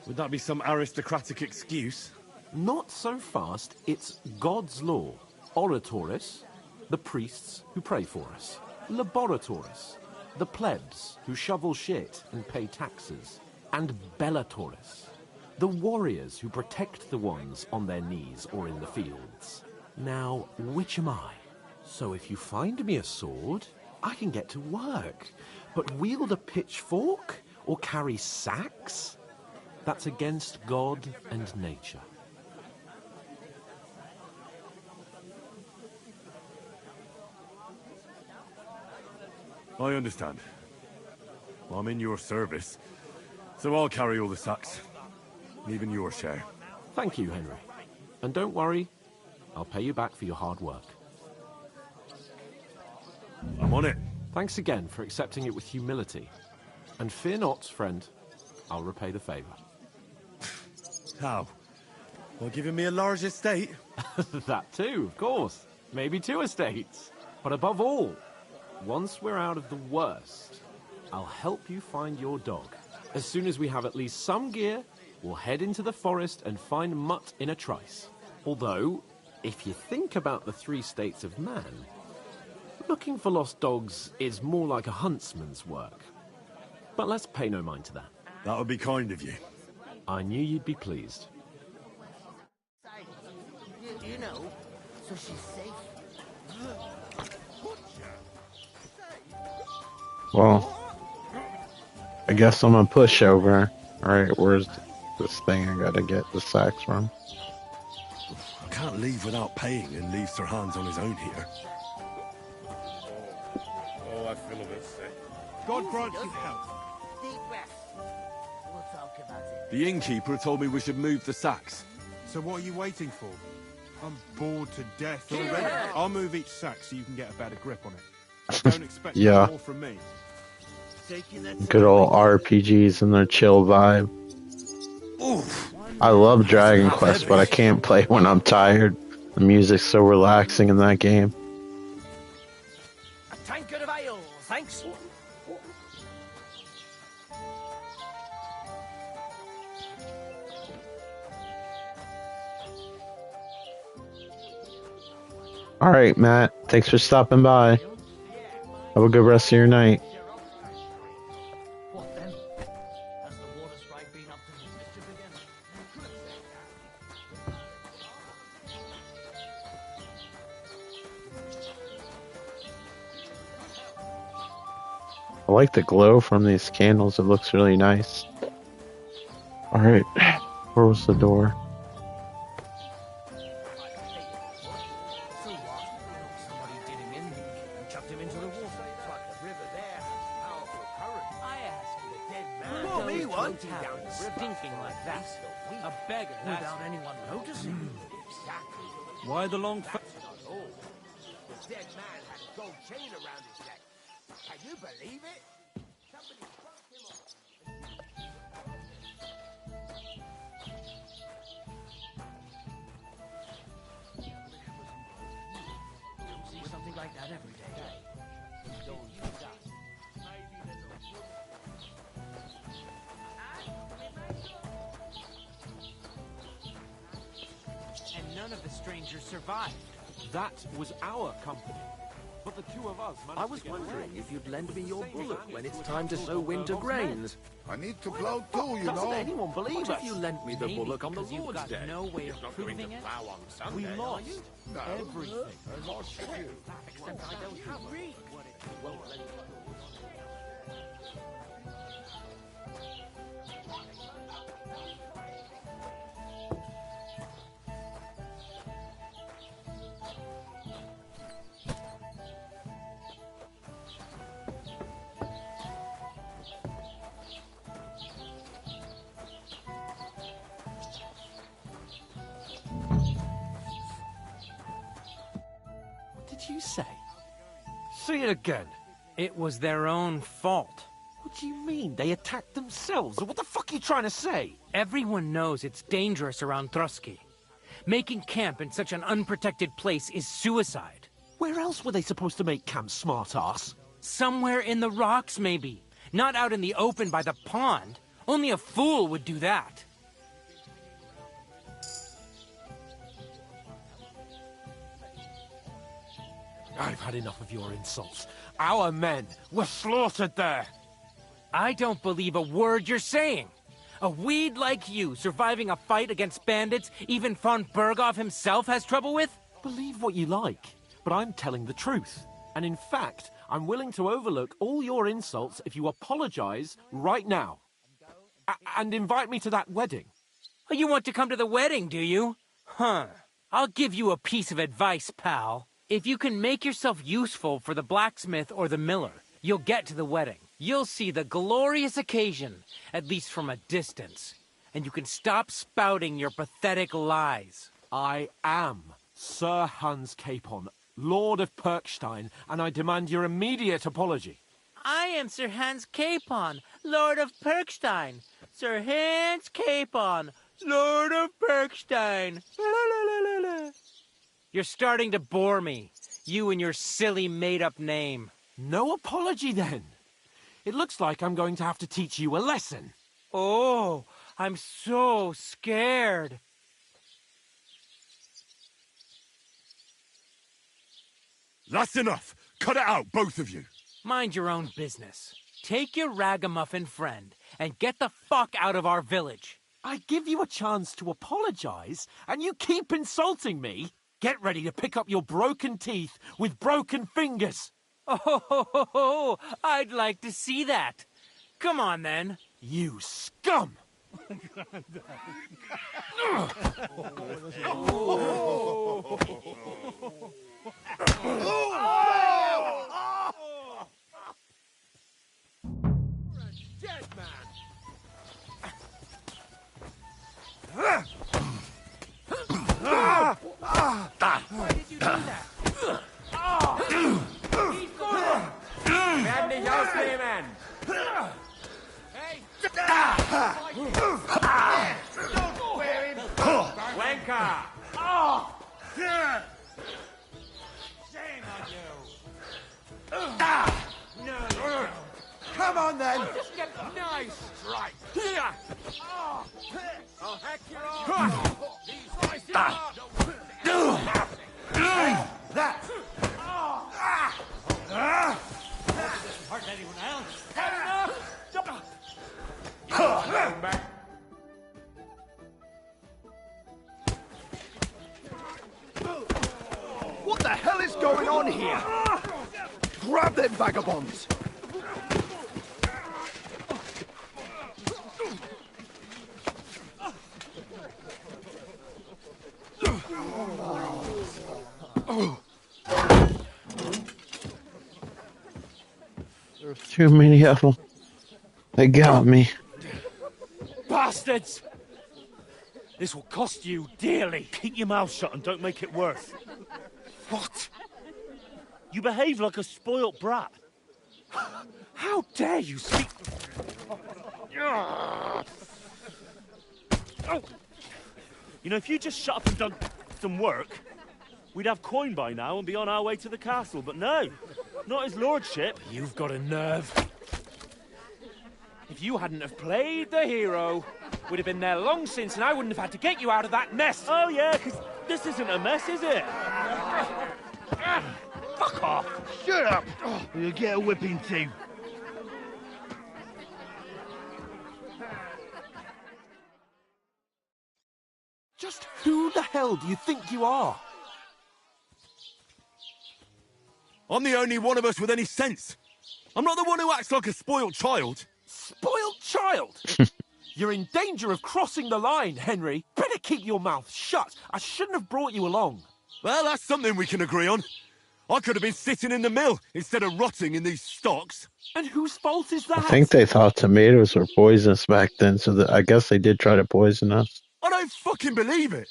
Would that be some aristocratic excuse? Not so fast. It's God's law. Oratoris, the priests who pray for us. Laboratoris, the plebs who shovel shit and pay taxes. And Bellatoris, the warriors who protect the ones on their knees or in the fields. Now, which am I? So if you find me a sword, I can get to work. But wield a pitchfork or carry sacks? That's against God and nature. I understand. I'm in your service, so I'll carry all the sacks. Even your share. Thank you, Henry. And don't worry, I'll pay you back for your hard work. I'm on it. Thanks again for accepting it with humility. And fear not, friend, I'll repay the favor. How? By giving me a large estate? That too, of course. Maybe 2 estates. But above all, once we're out of the worst, I'll help you find your dog. As soon as we have at least some gear, we'll head into the forest and find Mutt in a trice. Although, if you think about the 3 states of man, looking for lost dogs is more like a huntsman's work. But let's pay no mind to that. That would be kind of you. I knew you'd be pleased. You know, so she's safe. Well, I guess I'm a pushover. Alright, where's this thing I gotta get the sacks from? I can't leave without paying and leave Sir Hans on his own here. Oh, I feel a bit sick. God grant you health. Deep breath. We'll talk about it. The innkeeper told me we should move the sacks. So what are you waiting for? I'm bored to death already. I'll move each sack so you can get a better grip on it. Don't expect Yeah. more from me. Good old RPGs and their chill vibe. Oof. I love Dragon Quest, but I can't play when I'm tired. The music's so relaxing in that game. A tankard of ale, thanks. Alright, Matt. Thanks for stopping by. Have a good rest of your night. What then? Has the water sprite been up to the mischief again? I like the glow from these candles. It looks really nice. Alright. Where was the door? Somebody did him in and chucked him into the water. But the river there has powerful current. I ask you, a dead man. Not me, one. Floating down the river, stinking like that. A beggar without anyone noticing. Exactly. Why the long The dead man had a gold chain around his neck. Can you believe it? Somebody crossed him off. that every day. And none of the strangers survived. That was our company. But the two of us managed I was to get wondering away. if you'd lend me your bullock when it's time to sow winter grains. I need to plow too, you Doesn't know. anyone believe What us? if you lent me the Maybe bullock on the because you've Lord's got Day? no way of You're not going proving to it. plow on Sunday, We are lost you? everything. I lost you. Except I don't have a won't lend me. What did you say? Say it again. It was their own fault. What do you mean? They attacked themselves? What the fuck are you trying to say? Everyone knows it's dangerous around Trotsky. Making camp in such an unprotected place is suicide. Where else were they supposed to make camp, smartass? Somewhere in the rocks, maybe. Not out in the open by the pond. Only a fool would do that. I've had enough of your insults. Our men were slaughtered there. I don't believe a word you're saying. A weed like you surviving a fight against bandits even von Berghoff himself has trouble with? Believe what you like, but I'm telling the truth. And in fact, I'm willing to overlook all your insults if you apologize right now. And invite me to that wedding. Oh, you want to come to the wedding, do you? Huh. I'll give you a piece of advice, pal. If you can make yourself useful for the blacksmith or the miller, you'll get to the wedding. You'll see the glorious occasion, at least from a distance. And you can stop spouting your pathetic lies. I am Sir Hans Capon, Lord of Perkstein, and I demand your immediate apology. I am Sir Hans Capon, Lord of Perkstein. Sir Hans Capon, Lord of Perkstein. You're starting to bore me. You and your silly made-up name. No apology, then. It looks like I'm going to have to teach you a lesson. Oh, I'm so scared. That's enough. Cut it out, both of you. Mind your own business. Take your ragamuffin friend and get the fuck out of our village. I give you a chance to apologize, and you keep insulting me. Get ready to pick up your broken teeth with broken fingers. Oh, I'd like to see that. Come on, then. You scum! Dead man. Why did you do that? He's gone. Werden nicht ausnehmen. Hey! Don't wear him. Wanker. Shame on you. No, you don't. Come on then! Just get nice right. I'll hack your arm. Slice him up. That! Hurt anyone else? Come back. What the hell is going on here? Grab them vagabonds! There's too many of them. They got me. Bastards! This will cost you dearly. Keep your mouth shut and don't make it worse. What? You behave like a spoilt brat. How dare you speak... You know, if you just shut up and done some work, we'd have coin by now and be on our way to the castle, but no. Not his lordship. You've got a nerve. If you hadn't have played the hero, we'd have been there long since and I wouldn't have had to get you out of that mess. Oh, yeah, because this isn't a mess, is it? Fuck off. Shut up! Or you'll get a whipping too. Just who the hell do you think you are? I'm the only one of us with any sense. I'm not the one who acts like a spoiled child. Spoiled child? You're in danger of crossing the line, Henry. Better keep your mouth shut. I shouldn't have brought you along. Well, that's something we can agree on. I could have been sitting in the mill instead of rotting in these stocks. And whose fault is that? I think they thought tomatoes were poisonous back then, so I guess they did try to poison us. I don't fucking believe it.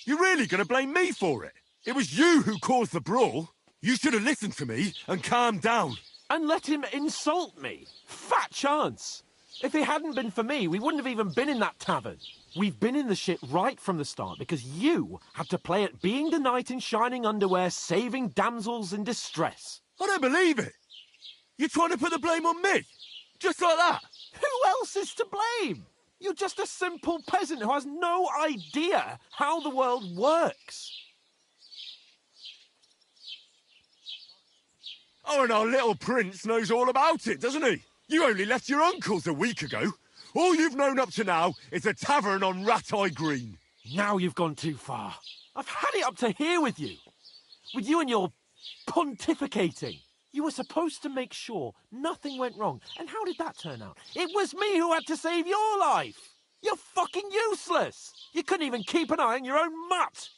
You're really going to blame me for it? It was you who caused the brawl. You should have listened to me and calmed down. And let him insult me. Fat chance. If it hadn't been for me, we wouldn't have even been in that tavern. We've been in the shit right from the start because you had to play at being the knight in shining underwear, saving damsels in distress. I don't believe it. You're trying to put the blame on me? Just like that? Who else is to blame? You're just a simple peasant who has no idea how the world works. Oh, and our little prince knows all about it, doesn't he? You only left your uncle's a week ago. All you've known up to now is a tavern on Rat-Eye Green. Now you've gone too far. I've had it up to here with you. With you and your pontificating. You were supposed to make sure nothing went wrong. And how did that turn out? It was me who had to save your life. You're fucking useless. You couldn't even keep an eye on your own mutt.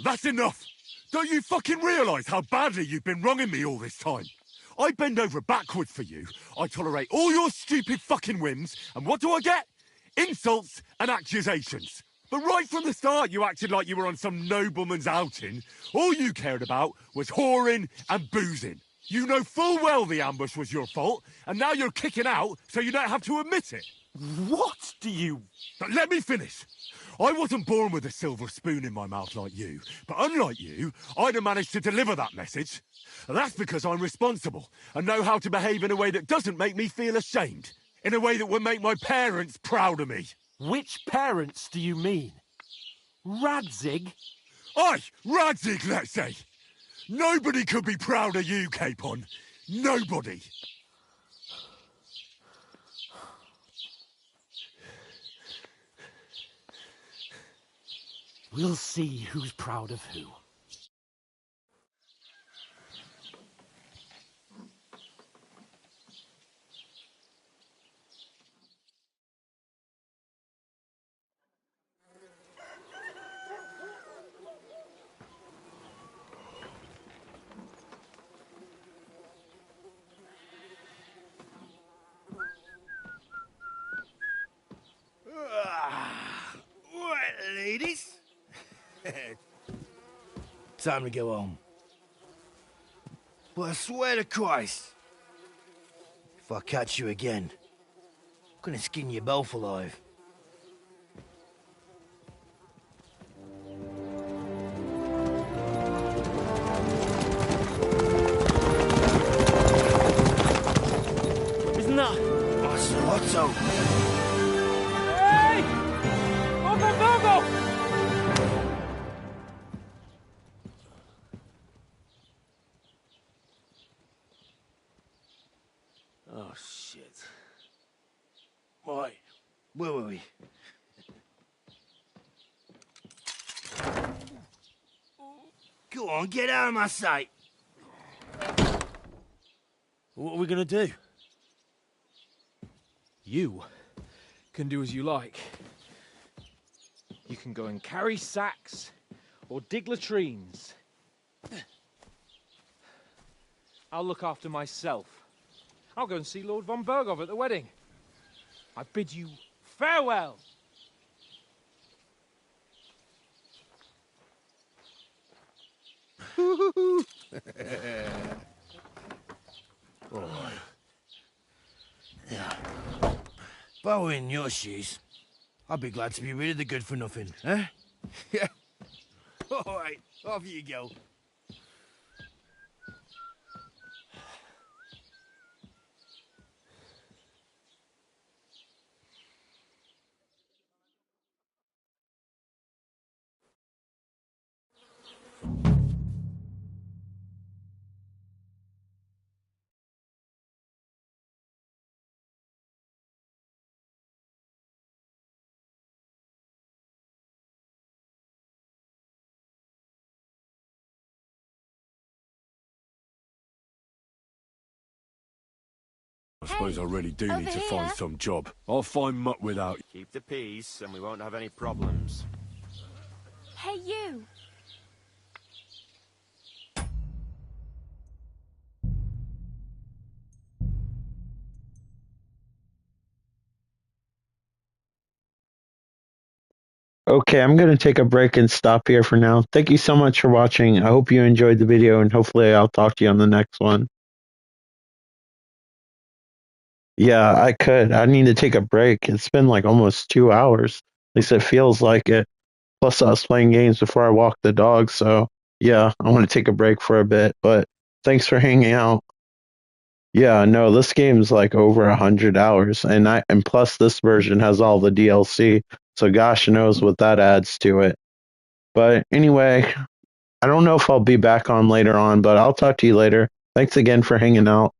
That's enough. Don't you fucking realise how badly you've been wronging me all this time? I bend over backwards for you. I tolerate all your stupid fucking whims. And what do I get? Insults and accusations. But right from the start, you acted like you were on some nobleman's outing. All you cared about was whoring and boozing. You know full well the ambush was your fault, and now you're kicking out so you don't have to admit it. What do you... But let me finish. I wasn't born with a silver spoon in my mouth like you, but unlike you, I'd have managed to deliver that message. And that's because I'm responsible and know how to behave in a way that doesn't make me feel ashamed, in a way that would make my parents proud of me. Which parents do you mean? Radzig? Aye, Radzig, let's say. Nobody could be proud of you, Capon. Nobody. We'll see who's proud of who. Right, ladies. Time to go home. But I swear to Christ, if I catch you again, I'm gonna skin you both alive. Isn't that Ocelotto? Hey! Open Virgo! Oh, shit. Right. Where were we? Go on, get out of my sight. What are we gonna do? You can do as you like. You can go and carry sacks or dig latrines. I'll look after myself. I'll go and see Lord von Bergov at the wedding. I bid you farewell. Yeah. If I were in your shoes, I'd be glad to be rid of the good for nothing, eh? Yeah. All right, off you go. I suppose I really do need to find some job. I'll find muck without... Keep the peace, and we won't have any problems. Hey, you! Okay, I'm going to take a break and stop here for now. Thank you so much for watching. I hope you enjoyed the video, and hopefully I'll talk to you on the next one. Yeah, I could. I need to take a break. It's been like almost 2 hours. At least it feels like it. Plus, I was playing games before I walked the dog, so yeah, I want to take a break for a bit. But thanks for hanging out. Yeah, no, this game's like over 100 hours, and plus this version has all the DLC. So gosh knows what that adds to it. But anyway, I don't know if I'll be back on later on, but I'll talk to you later. Thanks again for hanging out.